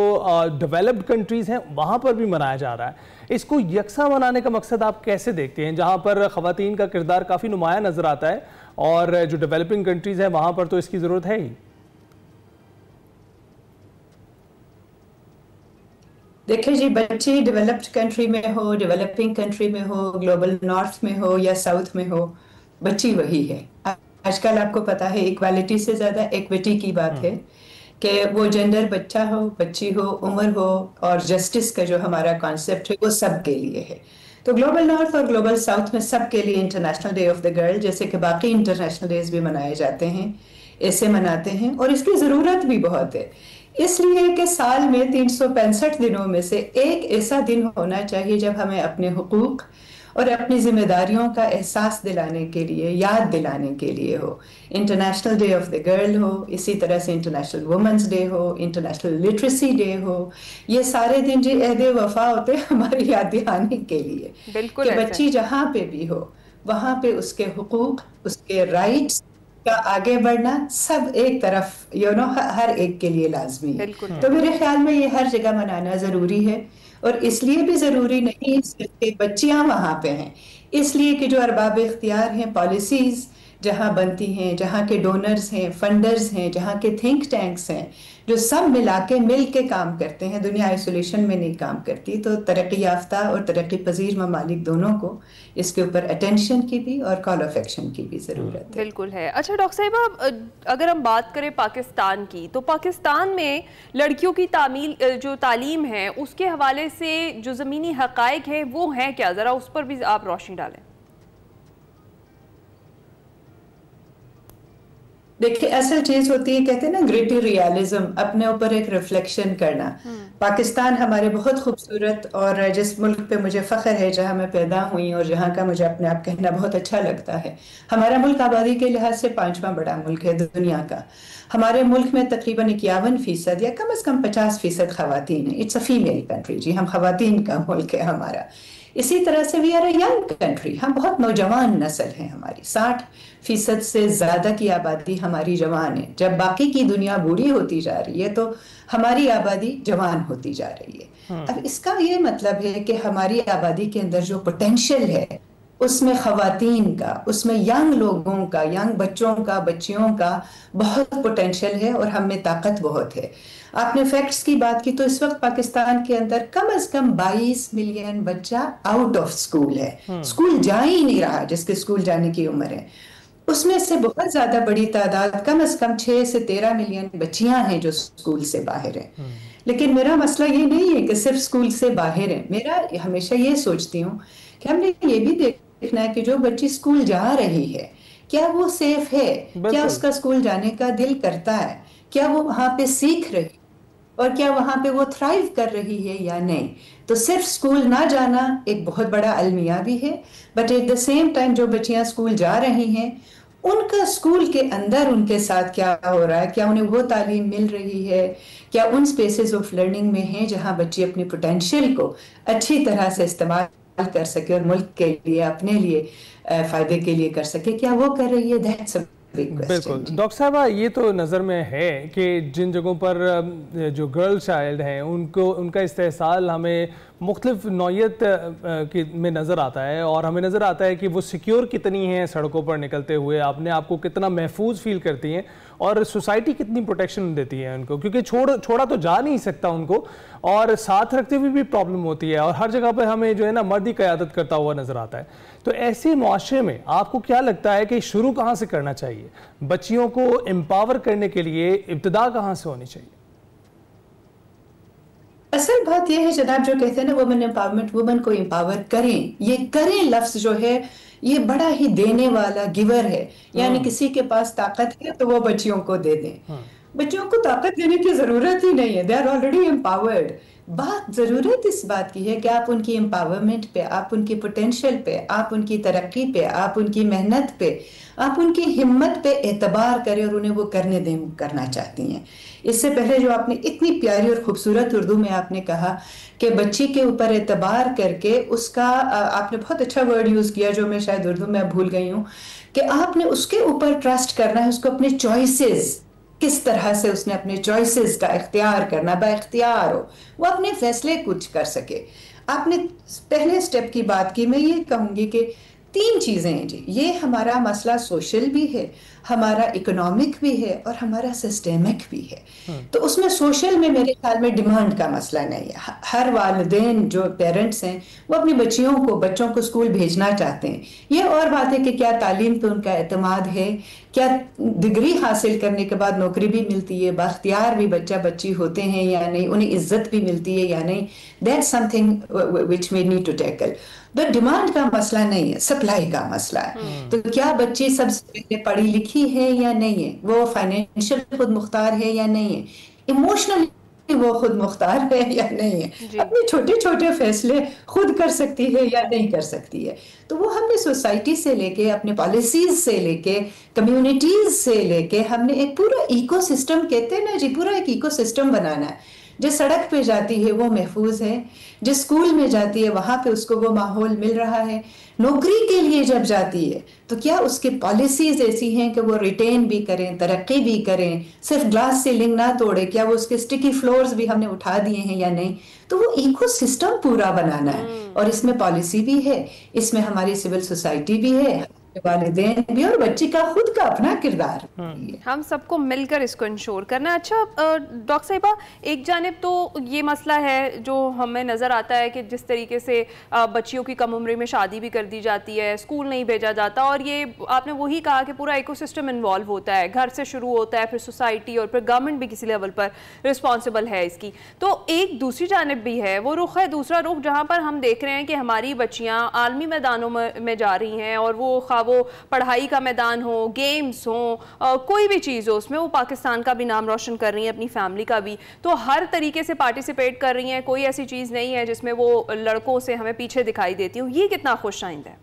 Speaker 1: डेवलप्ड कंट्रीज हैं वहाँ पर भी मनाया जा रहा है? इसको यकसा मनाने का मकसद आप कैसे देखते हैं, जहाँ पर ख़वातीन का किरदार काफ़ी नुमाया नज़र आता है और जो डेवलपिंग कंट्रीज़ हैं वहाँ पर तो इसकी ज़रूरत है ही?
Speaker 11: देखिए जी, बच्ची डेवलप्ड कंट्री में हो, डेवलपिंग कंट्री में हो, ग्लोबल नॉर्थ में हो या साउथ में हो, बच्ची वही है। आजकल आपको पता है इक्वालिटी से ज़्यादा इक्विटी की बात है कि वो जेंडर बच्चा हो, बच्ची हो, उम्र हो और जस्टिस का जो हमारा कॉन्सेप्ट है वो सब के लिए है। तो ग्लोबल नॉर्थ और ग्लोबल साउथ में सब के लिए international day of the girl, जैसे कि बाकी इंटरनेशनल डेज भी मनाए जाते हैं, ऐसे मनाते हैं और इसकी ज़रूरत भी बहुत है। इसलिए कि साल में 365 दिनों में से एक ऐसा दिन होना चाहिए जब हमें अपने हुकूक और अपनी जिम्मेदारियों का एहसास दिलाने के लिए, याद दिलाने के लिए हो। International day of the girl हो, इसी तरह से इंटरनेशनल वुमेंस डे हो, इंटरनेशनल लिटरेसी डे हो। ये सारे दिन जी अहद वफा होते हैं हमारी याद दिलाने के लिए कि बच्ची जहाँ पे भी हो वहाँ पे उसके हुकूक, उसके राइट्स का आगे बढ़ना सब एक तरफ हर एक के लिए लाजमी है। तो मेरे ख्याल में ये हर जगह मनाना ज़रूरी है और इसलिए भी ज़रूरी नहीं सिर्फ कि बच्चियाँ वहाँ पे हैं, इसलिए कि जो अरबाब इख्तियार हैं, पॉलिसीज़ जहाँ बनती हैं, जहाँ के डोनर्स हैं, फंडर्स हैं, जहाँ के थिंक टैंक्स हैं, जो सब मिला के काम करते हैं। दुनिया आइसोलेशन में नहीं काम करती। तो तरक्की याफ्ता और तरक्की पजीर ममालिक दोनों को इसके ऊपर अटेंशन की भी और कॉल ऑफ एक्शन की भी ज़रूरत है।
Speaker 2: बिल्कुल है। अच्छा डॉक्टर साहिबा, अगर हम बात करें पाकिस्तान की, तो पाकिस्तान में लड़कियों की जो तालीम है उसके हवाले से जो ज़मीनी हक़ाइक़ है वो हैं क्या, ज़रा उस पर भी आप रोशनी डालें।
Speaker 11: देखिए, असल चीज होती है, कहते हैं ना ग्रिटी रियलिज्म, अपने ऊपर एक रिफ्लेक्शन करना। पाकिस्तान हमारे बहुत खूबसूरत और जिस मुल्क पे मुझे फ़ख्र है, जहाँ मैं पैदा हुई और जहाँ का मुझे अपने आप कहना बहुत अच्छा लगता है। हमारा मुल्क आबादी के लिहाज से 5वां बड़ा मुल्क है दुनिया का। हमारे मुल्क में तकरीबन 51% या कम से कम 50% ख़वातीन है। इट्स अ फीमेल कंट्री जी, हम ख़वातीन का मुल्क है हमारा। इसी तरह से we are a young country, हम बहुत नौजवान नस्ल है हमारी। 60% से ज़्यादा की आबादी हमारी जवान है। जब बाकी की दुनिया बूढ़ी होती जा रही है तो हमारी आबादी जवान होती जा रही है। अब इसका ये मतलब है कि हमारी आबादी के अंदर जो पोटेंशियल है उसमें ख़वातीन का, उसमें यंग लोगों का, यंग बच्चों का, बच्चियों का बहुत पोटेंशियल है और हम में ताकत बहुत है। आपने फैक्ट्स की बात की तो इस वक्त पाकिस्तान के अंदर कम से कम 22 मिलियन बच्चा आउट ऑफ स्कूल है, स्कूल जा ही नहीं रहा, जिसके स्कूल जाने की उम्र है। उसमें से बहुत ज्यादा बड़ी तादाद, कम से कम 6 से 13 मिलियन बच्चियां हैं जो स्कूल से बाहर हैं। लेकिन मेरा मसला ये नहीं है कि सिर्फ स्कूल से बाहर है। मेरा हमेशा ये सोचती हूँ कि हमने ये भी देखना है कि जो बच्ची स्कूल जा रही है क्या वो सेफ है, क्या उसका स्कूल जाने का दिल करता है, क्या वो वहां पे सीख रही और क्या वहां पे वो थ्राइव कर रही है या नहीं। तो सिर्फ स्कूल ना जाना एक बहुत बड़ा अलमिया भी है, but at the same time जो बच्चियां स्कूल जा रही हैं उनका स्कूल के अंदर उनके साथ क्या हो रहा है, क्या उन्हें वो तालीम मिल रही है, क्या उन स्पेसेस ऑफ लर्निंग में हैं जहां बच्ची अपनी पोटेंशियल को अच्छी तरह से इस्तेमाल कर सके और मुल्क के लिए, अपने लिए फायदे के लिए कर सके, क्या वो कर रही है। दैट्स
Speaker 1: बिल्कुल डॉक्टर साहबा, ये तो नज़र में है कि जिन जगहों पर जो गर्ल चाइल्ड हैं उनको उनका इस्तेहसाल हमें मुख्तलिफ नौइयत में नज़र आता है और हमें नज़र आता है कि वो सिक्योर कितनी हैं सड़कों पर निकलते हुए, अपने आप को कितना महफूज फील करती हैं और सोसाइटी कितनी प्रोटेक्शन देती है उनको, क्योंकि छोड़ा तो जा नहीं सकता उनको, और साथ रखते हुए भी प्रॉब्लम होती है, और हर जगह पर हमें जो है ना मर्द ही क़यादत करता हुआ नजर आता है। तो ऐसे मुआशरे में आपको क्या लगता है कि शुरू कहाँ से करना चाहिए? बच्चियों को एम्पावर करने के लिए इब्तिदा कहाँ से होनी चाहिए?
Speaker 11: असल बात यह है जनाब, जो कहते हैं ना वुमेन एम्पावरमेंट, वुमेन को एम्पावर करें, ये करें लफ्ज जो है ये बड़ा ही देने वाला, गिवर है, यानी किसी के पास ताकत है तो वो बच्चियों को दे दें। बच्चों को ताकत देने की जरूरत ही नहीं है, दे आर ऑलरेडी एम्पावर्ड। बात जरूरत इस बात की है कि आप उनकी एम्पावरमेंट पे, आप उनकी पोटेंशियल पे, आप उनकी तरक्की पे, आप उनकी मेहनत पे, आप उनकी हिम्मत पे एतबार करें और उन्हें वो करने दें करना चाहती हैं। इससे पहले जो आपने इतनी प्यारी और खूबसूरत उर्दू में आपने कहा कि बच्ची के ऊपर एतबार करके उसका, आपने बहुत अच्छा वर्ड यूज किया जो मैं शायद उर्दू में भूल गई हूँ, कि आपने उसके ऊपर ट्रस्ट करना है, उसको अपने चॉइसेस, किस तरह से उसने अपने चॉइसेस का इख्तियार करना, बाइख्तियार हो, वो अपने फैसले कुछ कर सके। आपने पहले स्टेप की बात की, मैं ये कहूंगी कि 3 चीजें हैं जी, ये हमारा मसला सोशल भी है, हमारा इकोनॉमिक भी है और हमारा सिस्टेमिक भी है। तो उसमें सोशल में मेरे ख्याल में डिमांड का मसला नहीं है। हर वालिदैन जो पेरेंट्स हैं वो अपनी बच्चों को स्कूल भेजना चाहते हैं। ये और बात है कि क्या तालीम पे उनका एतमाद है, क्या डिग्री हासिल करने के बाद नौकरी भी मिलती है, बाख्तियार भी बच्ची होते हैं या नहीं, उन्हें इज्जत भी मिलती है या नहीं, that's something which we need to tackle. But demand का मसला नहीं है, सप्लाई का मसला है। तो क्या बच्ची सबसे पढ़ी लिखी है या नहीं है, वो फाइनेंशियल खुद मुख्तार है या नहीं है, इमोशनली वो खुद मुख्तार है या नहीं है, अपने छोटे छोटे फैसले खुद कर सकती है या नहीं कर सकती है। तो वो हमने सोसाइटी से लेके, अपने पॉलिसीज से लेके, कम्युनिटीज से लेके, हमने एक पूरा इकोसिस्टम, कहते हैं ना जी, पूरा एक इकोसिस्टम बनाना है। जिस सड़क पे जाती है वो महफूज है, जिस स्कूल में जाती है वहां पे उसको वो माहौल मिल रहा है, नौकरी के लिए जब जाती है तो क्या उसके पॉलिसीज ऐसी हैं कि वो रिटेन भी करें, तरक्की भी करें, सिर्फ ग्लास सीलिंग ना तोड़े, क्या वो उसके स्टिकी फ्लोर्स भी हमने उठा दिए हैं या नहीं। तो वो इकोसिस्टम पूरा बनाना है, और इसमें पॉलिसी भी है, इसमें हमारी सिविल सोसाइटी भी है, वालिदैन भी, और बच्ची का खुद का अपना किरदार,
Speaker 2: हम सबको मिलकर इसको इंश्योर करना। अच्छा डॉक्टर साहिबा, एक जानिब तो ये मसला है जो हमें नज़र आता है कि जिस तरीके से बच्चियों की कम उम्र में शादी भी कर दी जाती है, स्कूल नहीं भेजा जाता, और ये आपने वही कहा कि पूरा इकोसिस्टम इन्वॉल्व होता है, घर से शुरू होता है, फिर सोसाइटी और फिर गवर्नमेंट भी किसी लेवल पर रिस्पॉन्सिबल है इसकी। तो एक दूसरी जानिब भी है, वो रुख है, दूसरा रुख, जहाँ पर हम देख रहे हैं कि हमारी बच्चियाँ आलमी मैदानों में जा रही हैं, और वो पढ़ाई का मैदान हो, गेम्स हो, कोई भी चीज़ हो, उसमें वो पाकिस्तान का भी नाम रोशन कर रही हैं, अपनी फैमिली का भी, तो हर तरीके से पार्टिसिपेट कर रही हैं। कोई ऐसी चीज़ नहीं है जिसमें वो लड़कों से हमें पीछे दिखाई देती हूँ। ये कितना खुशआइंद है।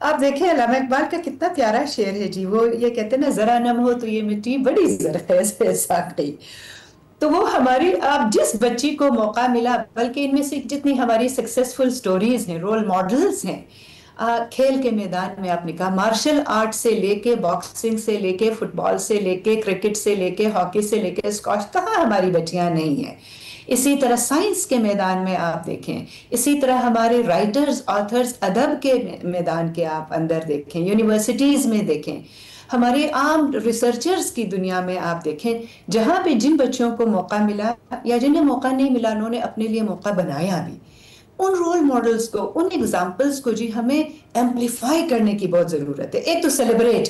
Speaker 11: आप देखें अल्लामा इकबाल का कितना प्यारा शेर है जी, वो ये कहते हैं ना, जरा नम हो तो ये मिट्टी बड़ी ज़रख़ेज़ है साक़ी। तो वो हमारी, आप जिस बच्ची को मौका मिला, बल्कि इनमें से जितनी हमारी सक्सेसफुल स्टोरीज हैं, रोल मॉडल्स हैं, खेल के मैदान में आपने कहा, मार्शल आर्ट से लेके, बॉक्सिंग से लेके, फुटबॉल से लेके, क्रिकेट से लेके, हॉकी से लेके, स्क्वॉश, कहाँ हमारी बच्चियां नहीं हैं। इसी तरह साइंस के मैदान में आप देखें, इसी तरह हमारे राइटर्स, ऑथर्स, अदब के मैदान के आप अंदर देखें, यूनिवर्सिटीज में देखें, हमारे आम रिसर्चर्स की दुनिया में आप देखें, जहाँ पे जिन बच्चों को मौका मिला या जिन्हें मौका नहीं मिला, उन्होंने अपने लिए मौका बनाया भी। उन रोल मॉडल्स को, उन एग्जाम्पल्स को जी हमें एम्पलीफाई करने की बहुत जरूरत है। एक तो सेलिब्रेट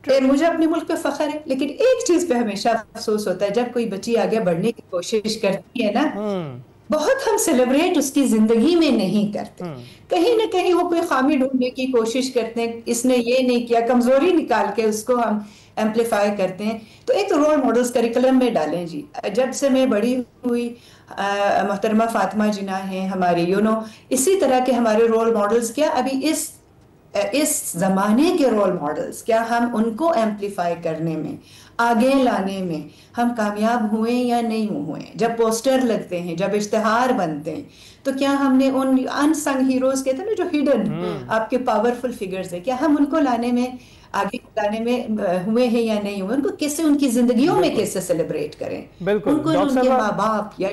Speaker 11: करें, मुझे अपने मुल्क पे फख्र है, लेकिन एक चीज पे हमेशा अफसोस होता है, जब कोई बच्ची आगे बढ़ने की कोशिश करती है ना, बहुत हम सेलिब्रेट उसकी जिंदगी में नहीं करते, कहीं ना कहीं वो कोई खामी ढूंढने की कोशिश करते हैं, इसने ये नहीं किया, कमजोरी निकाल के उसको हम एम्पलीफाई करते हैं। तो एक तो रोल मॉडल्स करिकुलम में डालें जी। जब से मैं बड़ी हुई, मोहतरमा फातिमा जिना हैं हमारी, इसी तरह के हमारे रोल मॉडल्स, क्या अभी इस जमाने के रोल मॉडल्स, क्या हम उनको एम्पलीफाई करने में, आगे लाने में हम कामयाब हुए या नहीं हुए। जब पोस्टर लगते हैं, जब इश्तिहार बनते हैं, तो क्या हमने उन अनसंग हीरोज कहते हैं ना, जो हिडन आपके पावरफुल फिगर्स है, क्या हम उनको लाने में, आगे लाने में हुए हैं या नहीं हुए? उनको कैसे, उनकी जिंदगियों में कैसे सेलिब्रेट करें?
Speaker 1: बिल्कुल,
Speaker 11: उनको उनके माँ बाप या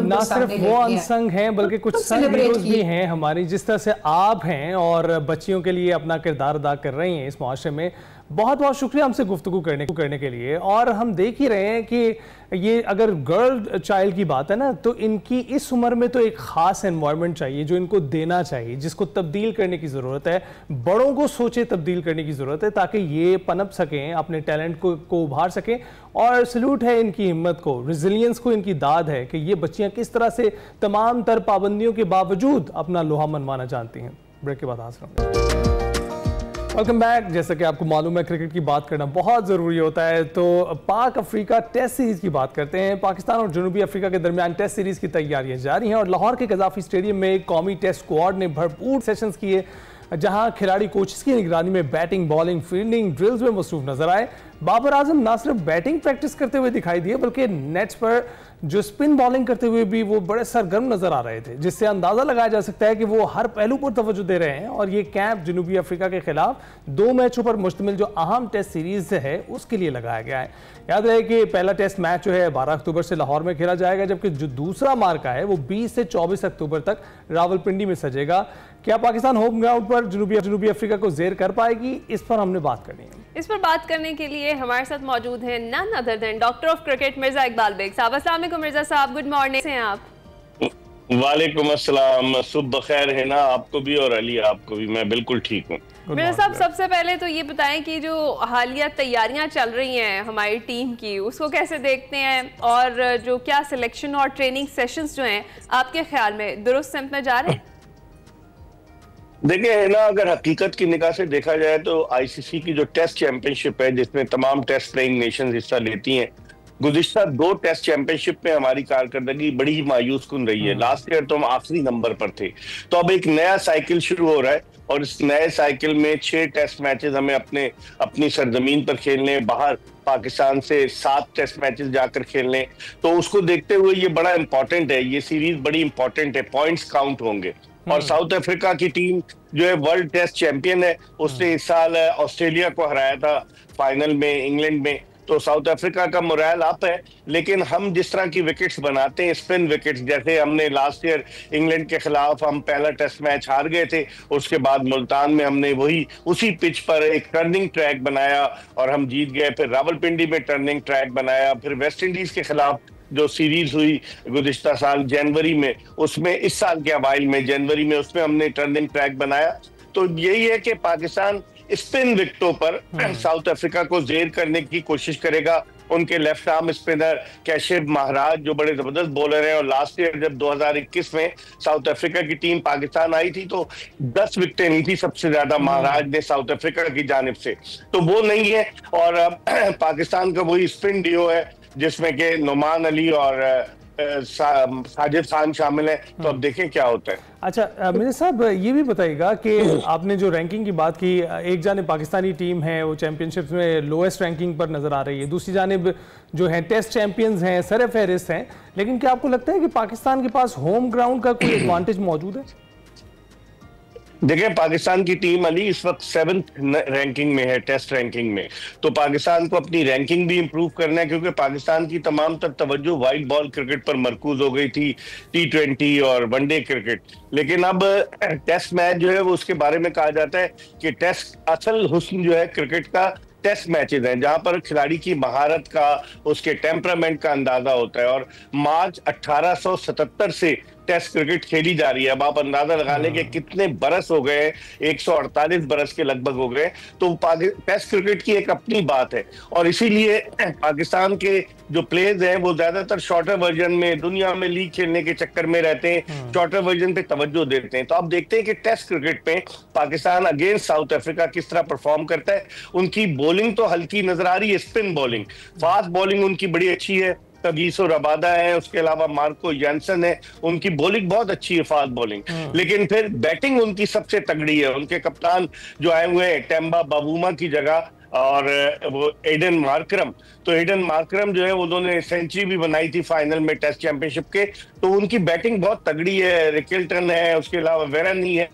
Speaker 1: ना सिर्फ वो अनसंग हैं बल्कि कुछ संग हीरोज भी हैं हमारी, जिस तरह से आप हैं और बच्चियों के लिए अपना किरदार अदा कर रही हैं इस मुआशरे में। बहुत बहुत शुक्रिया हमसे गुफ्तगू करने के लिए। और हम देख ही रहे हैं कि ये अगर गर्ल चाइल्ड की बात है ना, तो इनकी इस उम्र में तो एक ख़ास एनवायरनमेंट चाहिए जो इनको देना चाहिए, जिसको तब्दील करने की ज़रूरत है। बड़ों को सोचे तब्दील करने की ज़रूरत है ताकि ये पनप सकें, अपने टैलेंट को उभार सकें। और सल्यूट है इनकी हिम्मत को, रिजिलियंस को, इनकी दाद है कि ये बच्चियाँ किस तरह से तमाम तर पाबंदियों के बावजूद अपना लोहा मनवाना जानती हैं। ब्रेक के बाद हाजिर होंगे। Welcome back. जैसा कि आपको मालूम है, क्रिकेट की बात करना बहुत ज़रूरी होता है, तो पाक अफ्रीका टेस्ट सीरीज़ की बात करते हैं। पाकिस्तान और जनूबी अफ्रीका के दरमियान टेस्ट सीरीज़ की तैयारियां जारी हैं और लाहौर के कज़ाफ़ी स्टेडियम में कौमी टेस्ट स्क्वाड ने भरपूर सेशंस किए, जहां खिलाड़ी कोचेस की निगरानी में बैटिंग, बॉलिंग, फील्डिंग, ड्रिल्स में मसरूफ नजर आए। बाबर आजम ना सिर्फ बैटिंग प्रैक्टिस करते हुए दिखाई दिए, बल्कि नेट्स पर जो स्पिन बॉलिंग करते हुए भी वो बड़े सरगर्म नजर आ रहे थे, जिससे अंदाजा लगाया जा सकता है कि वो हर पहलू पर तवज्जो दे रहे हैं। और ये कैंप जनूबी अफ्रीका के खिलाफ 2 मैचों पर मुश्तमिल जो अहम टेस्ट सीरीज है उसके लिए लगाया गया है। याद रहे कि पहला टेस्ट मैच जो है 12 अक्टूबर से लाहौर में खेला जाएगा, जबकि जो दूसरा मार्का है वो 20 से 24 अक्टूबर तक रावलपिंडी में सजेगा। क्या पाकिस्तान होम ग्राउंड पर जनूबी अफ्रीका को जेर कर पाएगी? इस पर हमने बात करनी है।
Speaker 2: इस पर बात करने के लिए हमारे साथ मौजूद हैं none other than doctor of cricket Mirza Iqbal Baig sahab. अस्सलाम वालेकुम मिर्जा साहब, गुड मॉर्निंग। हैं आप?
Speaker 12: वालेकुम अस्सलाम, सुबह खैर है ना आपको भी और अली आपको भी। मैं बिल्कुल ठीक हूँ।
Speaker 2: मिर्जा साहब, सबसे पहले तो ये बताएं कि जो हालिया तैयारियां चल रही हैं हमारी टीम की, उसको कैसे देखते हैं, और जो क्या सिलेक्शन और ट्रेनिंग सेशंस जो हैं आपके ख्याल में दुरुस्त सिमत में जा रहे हैं?
Speaker 12: देखिए है ना, अगर हकीकत की निगाह से देखा जाए तो आईसीसी की जो टेस्ट चैंपियनशिप है, जिसमें तमाम टेस्ट प्लेइंग नेशंस हिस्सा लेती हैं, गुज़िश्ता 2 टेस्ट चैंपियनशिप में हमारी कारकर्दगी बड़ी ही मायूस कुन रही है। लास्ट ईयर तो हम आखिरी नंबर पर थे। तो अब एक नया साइकिल शुरू हो रहा है और इस नए साइकिल में 6 टेस्ट मैचेस हमें अपनी सरजमीन पर खेलने, बाहर पाकिस्तान से 7 टेस्ट मैचेस जाकर खेलने। तो उसको देखते हुए ये बड़ा इंपॉर्टेंट है, ये सीरीज बड़ी इंपॉर्टेंट है, पॉइंट्स काउंट होंगे। और साउथ अफ्रीका की टीम जो है वर्ल्ड टेस्ट चैंपियन है, उसने इस साल ऑस्ट्रेलिया को हराया था फाइनल में इंग्लैंड में। तो साउथ अफ्रीका का मोरल अप है, लेकिन हम जिस तरह की विकेट्स बनाते हैं, स्पिन विकेट्स, जैसे हमने लास्ट ईयर इंग्लैंड के खिलाफ हम पहला टेस्ट मैच हार गए थे, उसके बाद मुल्तान में हमने उसी पिच पर एक टर्निंग ट्रैक बनाया और हम जीत गए। फिर रावलपिंडी में टर्निंग ट्रैक बनाया। फिर वेस्ट इंडीज के खिलाफ जो सीरीज हुई गुज़िश्ता साल जनवरी में, उसमें इस साल के अवाइल में जनवरी में, उसमें हमने टर्निंग ट्रैक बनाया। तो यही है कि पाकिस्तान स्पिन विकेटों पर साउथ अफ्रीका को जेर करने की कोशिश करेगा। उनके लेफ्ट आर्म स्पिनर कैशिफ महाराज जो बड़े जबरदस्त बॉलर हैं, और लास्ट ईयर जब 2021 में साउथ अफ्रीका की टीम पाकिस्तान आई थी तो 10 विकेटें ली थी सबसे ज्यादा महाराज ने साउथ अफ्रीका की जानिब से। तो वो नहीं है, और पाकिस्तान का वही स्पिन डियो है जिसमें कि नुमान अली और साजिद खान शामिल है। तो अब देखें क्या होता है।
Speaker 1: अच्छा मिर्जा साहब, ये भी बताइएगा कि आपने जो रैंकिंग की बात की, एक जानिब पाकिस्तानी टीम है वो चैंपियनशिप में लोएस्ट रैंकिंग पर नजर आ रही है, दूसरी जानिब जो है टेस्ट चैंपियंस हैं, सर फहरिस्त हैं, लेकिन क्या आपको लगता है कि पाकिस्तान के पास होम ग्राउंड का कोई एडवांटेज मौजूद है?
Speaker 12: देखिए, पाकिस्तान की टीम अली इस वक्त 7th रैंकिंग में है, टेस्ट रैंकिंग में। तो पाकिस्तान को अपनी रैंकिंग भी इंप्रूव करना है, क्योंकि पाकिस्तान की तमाम तर तवज्जो वाइट बॉल क्रिकेट पर मरकूज हो गई थी, T20 और वनडे क्रिकेट। लेकिन अब टेस्ट मैच जो है वो उसके बारे में कहा जाता है कि टेस्ट असल हुस्न जो है क्रिकेट का टेस्ट मैचेस हैं, जहां पर खिलाड़ी की महारत का, उसके टेम्परामेंट का अंदाजा होता है। और मार्च 1877 से टेस्ट क्रिकेट खेली जा रही है। अब आप अंदाजा लगा लें कि कितने बरस हो गए, 148 बरस के लगभग हो गए। तो टेस्ट क्रिकेट की एक अपनी बात है, और इसीलिए पाकिस्तान के जो प्लेयर्स हैं वो ज्यादातर शॉर्टर वर्जन में, दुनिया में लीग खेलने के चक्कर में रहते हैं, शॉर्टर वर्जन पे तवज्जो देते हैं। तो आप देखते हैं कि टेस्ट क्रिकेट पे पाकिस्तान अगेंस्ट साउथ अफ्रीका किस तरह परफॉर्म करता है। उनकी बॉलिंग तो हल्की नजर आ रही है, स्पिन बॉलिंग, फास्ट बॉलिंग उनकी बड़ी अच्छी है। तगीसो रबादा है, उसके अलावा मार्को जैनसन है, उनकी बॉलिंग बहुत अच्छी है, फास्ट बॉलिंग। लेकिन फिर बैटिंग उनकी सबसे तगड़ी है। उनके कप्तान जो आए हुए हैं टेम्बा बाबूमा की जगह और वो एडन मार्करम, तो एडन मार्करम जो है उन्होंने सेंचुरी भी बनाई थी फाइनल में टेस्ट चैंपियनशिप के, तो उनकी बैटिंग बहुत तगड़ी है। रिकल्टन है, उसके अलावा वेरनी है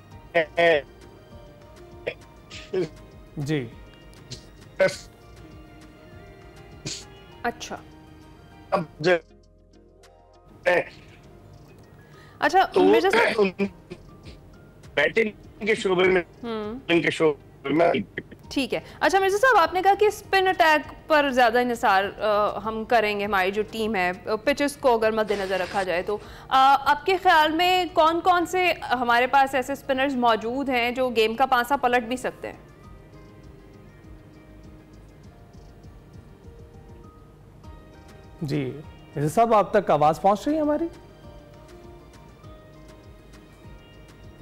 Speaker 1: जी।
Speaker 2: अच्छा अच्छा,
Speaker 12: तो
Speaker 2: मिर्जा साहब
Speaker 12: बैटिंग के शोबे में इनके शोबे में
Speaker 2: ठीक है। अच्छा मिर्जा साहब, आपने कहा कि स्पिन अटैक पर ज़्यादा इंहिसार हम करेंगे, हमारी जो टीम है पिचेस को अगर मद्देनज़र रखा जाए तो आपके ख्याल में कौन कौन से हमारे पास ऐसे स्पिनर्स मौजूद हैं जो गेम का पासा पलट भी सकते हैं?
Speaker 1: जी मिर्जा साहब, आप तक आवाज़ पहुंच रही है हमारी?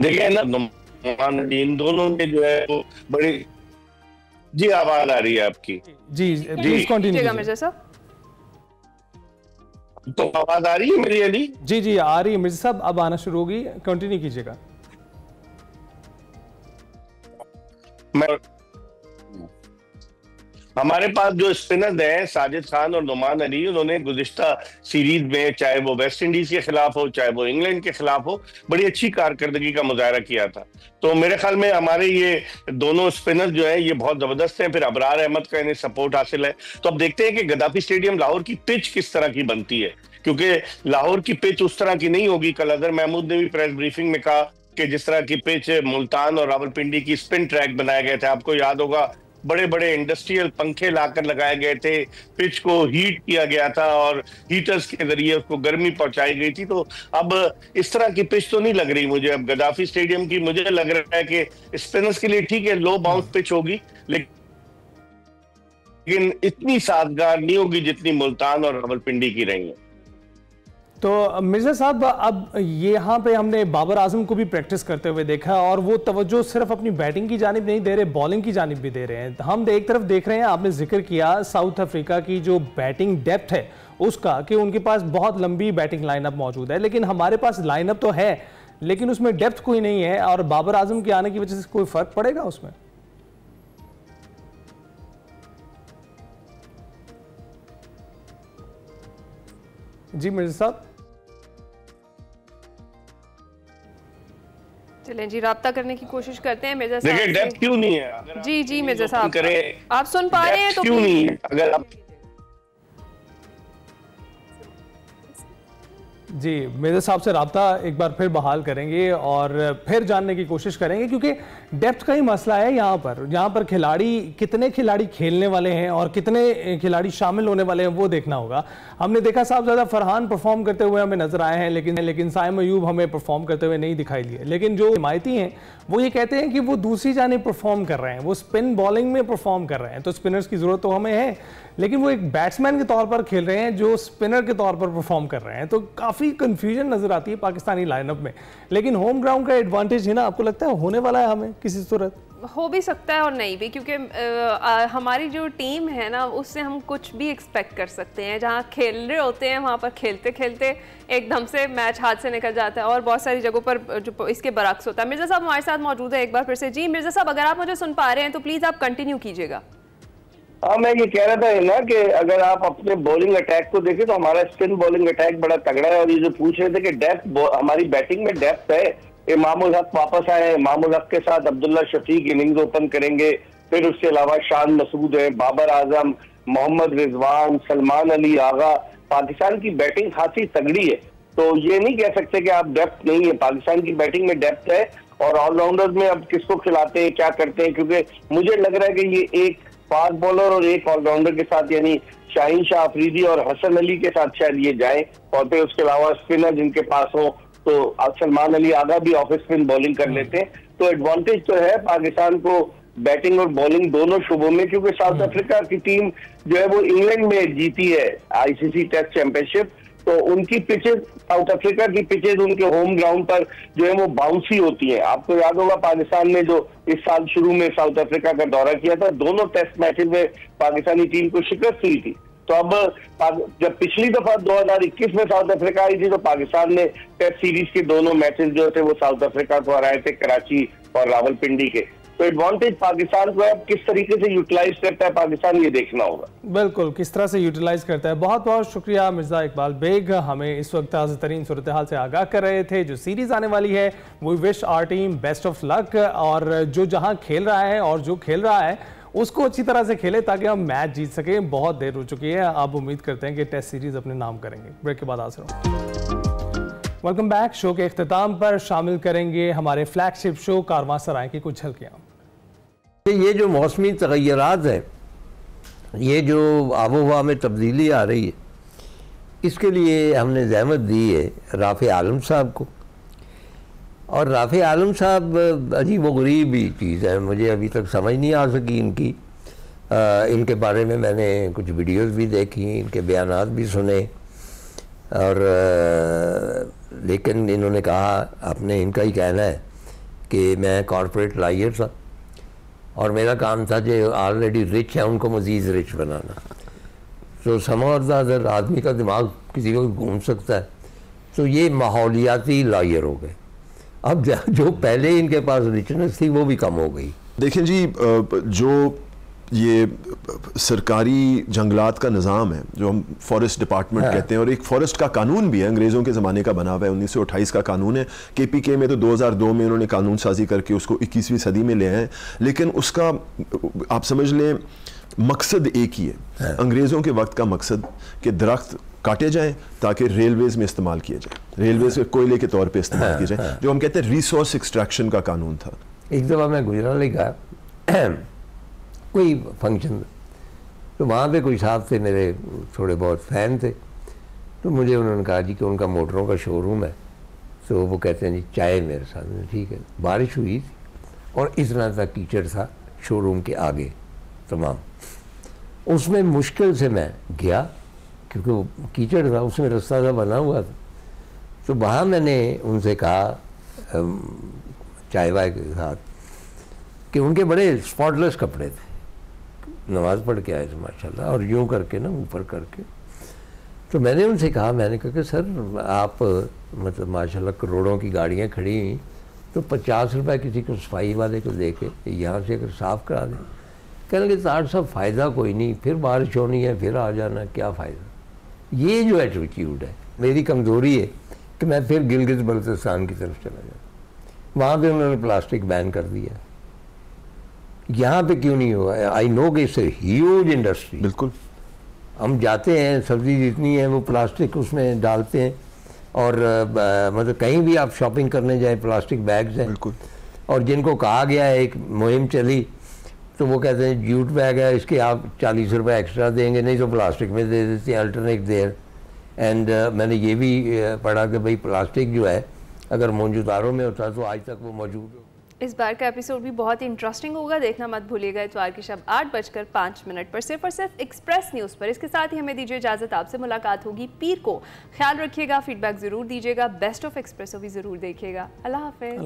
Speaker 12: देखिए ना, इन दोनों में जो है वो बड़ी जी आवाज आ रही है आपकी।
Speaker 1: जी प्लीज कंटिन्यू
Speaker 2: मिर्जा साहब।
Speaker 12: तो आवाज आ रही है मेरी अली?
Speaker 1: जी जी आ रही है मिर्जा साहब, अब आना शुरू होगी, कंटिन्यू कीजिएगा।
Speaker 12: हमारे पास जो स्पिनर हैं साजिद खान और नुमान अली, उन्होंने गुज़िश्ता सीरीज में चाहे वो वेस्ट इंडीज के खिलाफ हो चाहे वो इंग्लैंड के खिलाफ हो बड़ी अच्छी कारकर्दगी का मुजाहरा किया था। तो मेरे ख्याल में हमारे ये दोनों स्पिनर जो है ये बहुत जबरदस्त हैं। फिर अबरार अहमद का इन्हें सपोर्ट हासिल है। तो अब देखते हैं कि गद्दाफी स्टेडियम लाहौर की पिच किस तरह की बनती है, क्योंकि लाहौर की पिच उस तरह की नहीं होगी। कल अजहर महमूद ने भी प्रेस ब्रीफिंग में कहा कि जिस तरह की पिच मुल्तान और रावलपिंडी की स्पिन ट्रैक बनाए गए थे, आपको याद होगा बड़े बड़े इंडस्ट्रियल पंखे लाकर लगाए गए थे, पिच को हीट किया गया था और हीटर्स के जरिए उसको गर्मी पहुंचाई गई थी। तो अब इस तरह की पिच तो नहीं लग रही मुझे अब गद्दाफी स्टेडियम की। मुझे लग रहा है कि स्पिनर्स के लिए ठीक है, लो बाउंस पिच होगी, लेकिन इतनी साजगार नहीं होगी जितनी मुल्तान और रावलपिंडी की रही है।
Speaker 1: तो मिर्जा साहब, अब यहाँ पे हमने बाबर आजम को भी प्रैक्टिस करते हुए देखा और वो तवज्जो सिर्फ अपनी बैटिंग की जानिब नहीं दे रहे, बॉलिंग की जानिब भी दे रहे हैं। हम एक तरफ देख रहे हैं, आपने जिक्र किया साउथ अफ्रीका की जो बैटिंग डेप्थ है उसका, कि उनके पास बहुत लंबी बैटिंग लाइनअप मौजूद है, लेकिन हमारे पास लाइनअप तो है लेकिन उसमें डेप्थ कोई नहीं है। और बाबर आजम के आने की वजह से कोई फर्क पड़ेगा उसमें? जी मिर्जा साहब।
Speaker 2: चलें जी, राब्ता करने की कोशिश करते हैं मिर्जा साहब।
Speaker 12: देखिए डेप्थ क्यों नहीं है?
Speaker 2: जी जी मिर्जा साहब, आप सुन पा रहे हैं तो
Speaker 12: क्यों नहीं है? अगर आप
Speaker 1: जी मिर्जा साहब से राब्ता एक बार फिर बहाल करेंगे और फिर जानने की कोशिश करेंगे, क्योंकि डेप्थ का ही मसला है यहाँ पर खिलाड़ी, कितने खिलाड़ी खेलने वाले हैं और कितने खिलाड़ी शामिल होने वाले हैं वो देखना होगा। हमने देखा साहब ज़्यादा फरहान परफॉर्म करते हुए हमें नजर आए हैं, लेकिन साइम अयूब हमें परफॉर्म करते हुए नहीं दिखाई दिए। लेकिन जो हिमायती हैं वो ये कहते हैं कि वो दूसरी जानिब परफॉर्म कर रहे हैं, वो स्पिन बॉलिंग में परफॉर्म कर रहे हैं। तो स्पिनर्स की ज़रूरत तो हमें है, लेकिन वो एक बैट्समैन के तौर पर खेल रहे हैं जो स्पिनर के तौर पर परफॉर्म कर रहे हैं। तो काफ़ी कंफ्यूजन नजर आती है पाकिस्तानी लाइनअप में। लेकिन होम ग्राउंड का एडवांटेज है ना, आपको लगता है होने वाला है हमें किसी सूरत?
Speaker 2: हो भी सकता है और नहीं भी, क्योंकि हमारी जो टीम है ना उससे हम कुछ भी एक्सपेक्ट कर सकते हैं। जहाँ खेल रहे होते हैं वहाँ पर खेलते खेलते एकदम से मैच हाथ से निकल जाता है और बहुत सारी जगहों पर जो इसके बरक्स होता है। मिर्जा साहब हमारे साथ मौजूद है एक बार फिर से। जी मिर्जा साहब, अगर आप मुझे सुन पा रहे हैं तो प्लीज़ आप कंटिन्यू कीजिएगा।
Speaker 12: हाँ, मैं ये कह रहा था ना कि अगर आप अपने बॉलिंग अटैक को देखें तो हमारा स्पिन बॉलिंग अटैक बड़ा तगड़ा है। और ये जो पूछ रहे थे कि डेप्थ, हमारी बैटिंग में डेप्थ है। इमामुल हक वापस आए, इमामुल हक के साथ अब्दुल्ला शफीक इनिंग्स ओपन करेंगे। फिर उसके अलावा शान मसूद है, बाबर आजम, मोहम्मद रिजवान, सलमान अली आगा। पाकिस्तान की बैटिंग खासी तगड़ी है, तो ये नहीं कह सकते कि आप डेप्थ नहीं है। पाकिस्तान की बैटिंग में डेप्थ है। और ऑलराउंडर्स में अब किसको खिलाते हैं, क्या करते हैं, क्योंकि मुझे लग रहा है कि ये एक फास्ट बॉलर और एक ऑलराउंडर के साथ, यानी शाहीन शाह अफरीदी और हसन अली के साथ शायद ये जाए। और फिर उसके अलावा स्पिनर जिनके पास हो, तो सलमान अली आगा भी ऑफ स्पिन बॉलिंग कर लेते हैं। तो एडवांटेज तो है पाकिस्तान को बैटिंग और बॉलिंग दोनों शुबों में, क्योंकि साउथ अफ्रीका की टीम जो है वो इंग्लैंड में जीती है आईसीसी टेस्ट चैंपियनशिप। तो उनकी पिचेस, साउथ अफ्रीका की पिचेस उनके होम ग्राउंड पर जो है वो बाउंसी होती हैं। आपको याद होगा पाकिस्तान ने जो इस साल शुरू में साउथ अफ्रीका का दौरा किया था, दोनों टेस्ट मैचेस में पाकिस्तानी टीम को शिकस्त हुई थी। तो अब जब पिछली दफा 2021 में साउथ अफ्रीका आई थी तो पाकिस्तान ने टेस्ट सीरीज के दोनों मैचेस जो थे वो साउथ अफ्रीका को हराए थे, कराची और रावलपिंडी के। तो एडवांटेज पाकिस्तान को अब किस तरीके से यूटिलाइज करता है पाकिस्तान, ये देखना होगा।
Speaker 1: बिल्कुल, किस तरह से यूटिलाइज करता है। बहुत बहुत शुक्रिया मिर्जा इकबाल बेग, हमें इस वक्त ताज़ा तरीन सूरत हाल से आगाह कर रहे थे। जो सीरीज आने वाली है we wish our team best of luck, और जो जहां खेल रहा है और जो खेल रहा है उसको अच्छी तरह से खेले ताकि हम मैच जीत सकें। बहुत देर हो चुकी है, अब उम्मीद करते हैं कि टेस्ट सीरीज अपने नाम करेंगे। ब्रेक के बाद हाजिर हूं। Welcome back. शो के इख्तिताम पर शामिल करेंगे हमारे फ्लैगशिप शो कारवां सराय की कुछ झलकियां।
Speaker 13: ये जो मौसमी तगय्युरात है, ये जो आबोहवा में तब्दीली आ रही है, इसके लिए हमने जहमत दी है राफ़े आलम साहब को। और राफ़े आलम साहब अजीब व गरीब ही चीज़ है, मुझे अभी तक समझ नहीं आ सकी इनकी। इनके बारे में मैंने कुछ वीडियोस भी देखी, इनके बयानात भी सुने, और लेकिन इन्होंने कहा, आपने इनका ही कहना है कि मैं कॉर्पोरेट लायर था और मेरा काम था जो ऑलरेडी रिच है उनको मज़ीद रिच बनाना। तो समझदार आदमी का दिमाग किसी को घूम सकता है। तो ये माहौलियाती लायर हो गए। अब जो पहले इनके पास रिचनेस थी वो भी कम हो गई।
Speaker 14: देखें जी, जो ये सरकारी जंगलात का निज़ाम है, जो हम फॉरेस्ट डिपार्टमेंट कहते हैं, और एक फॉरेस्ट का कानून भी है, अंग्रेज़ों के ज़माने का बना हुआ है, 1928 का कानून है। KPK में तो 2002 में उन्होंने कानून साजी करके उसको 21वीं सदी में ले आए। लेकिन उसका आप समझ लें मकसद एक ही है, अंग्रेज़ों के वक्त का मकसद कि दरख्त काटे जाएं ताकि रेलवेज़ में इस्तेमाल किए जाए, रेलवेज़ के कोयले के तौर पे इस्तेमाल किए जाए, जो हम कहते हैं रिसोर्स एक्सट्रैक्शन का कानून था।
Speaker 13: एक दफ़ा मैं गुजरात गया कोई फंक्शन, तो वहाँ पे कोई साहब थे, मेरे थोड़े बहुत फ़ैन थे। तो मुझे उन्होंने कहा जी कि उनका मोटरों का शोरूम है। तो वो कहते हैं जी चाय मेरे साथ। ठीक है, बारिश हुई थी और इतना सा कीचड़ था शोरूम के आगे तमाम। उसमें मुश्किल से मैं गया क्योंकि वो कीचड़ था, उसमें रास्ता सा बना हुआ था। तो वहाँ मैंने उनसे कहा चाय वाय के साथ कि उनके बड़े स्पॉटलेस कपड़े थे, नमाज पढ़ के आए थे माशाल्लाह, और यूँ करके ना ऊपर करके। तो मैंने उनसे कहा, मैंने कहा कि सर आप मतलब माशाल्लाह करोड़ों की गाड़ियाँ खड़ी हुई, तो 50 रुपये किसी को सफाई वाले को दे के यहाँ से अगर साफ़ करा दें। कहने लगे तार साहब फ़ायदा कोई नहीं, फिर बारिश होनी है, फिर आ जाना, क्या फ़ायदा। ये जो एटीट्यूड है, मेरी कमज़ोरी है कि मैं फिर गिलगित बल्तिस्तान की तरफ चला जाता। वहाँ पर उन्होंने प्लास्टिक बैन कर दिया, यहाँ पे क्यों नहीं हुआ? आई नो कि इट्स ह्यूज इंडस्ट्री।
Speaker 14: बिल्कुल,
Speaker 13: हम जाते हैं, सब्ज़ी जितनी है वो प्लास्टिक उसमें डालते हैं, और मतलब कहीं भी आप शॉपिंग करने जाए प्लास्टिक बैग्स हैं।
Speaker 14: बिल्कुल।
Speaker 13: और जिनको कहा गया है, एक मुहिम चली, तो वो कहते हैं जूट बैग है, इसके आप 40 रुपये एक्स्ट्रा देंगे, नहीं तो प्लास्टिक में दे देते हैं, अल्टरनेट देयर। एंड मैंने ये भी पढ़ा कि भाई प्लास्टिक जो है अगर मौजूदारों में होता तो आज तक वो मौजूद हो।
Speaker 2: इस बार का एपिसोड भी बहुत इंटरेस्टिंग होगा, देखना मत भूलिएगा इतवार की शब 8:05 पर सिर्फ और सिर्फ एक्सप्रेस न्यूज़ पर। इसके साथ ही हमें दीजिए इजाज़त, आपसे मुलाकात होगी पीर को। ख्याल रखिएगा, फीडबैक ज़रूर दीजिएगा, बेस्ट ऑफ एक्सप्रेसो भी ज़रूर देखिएगा। अल्लाह हाफ़िज़।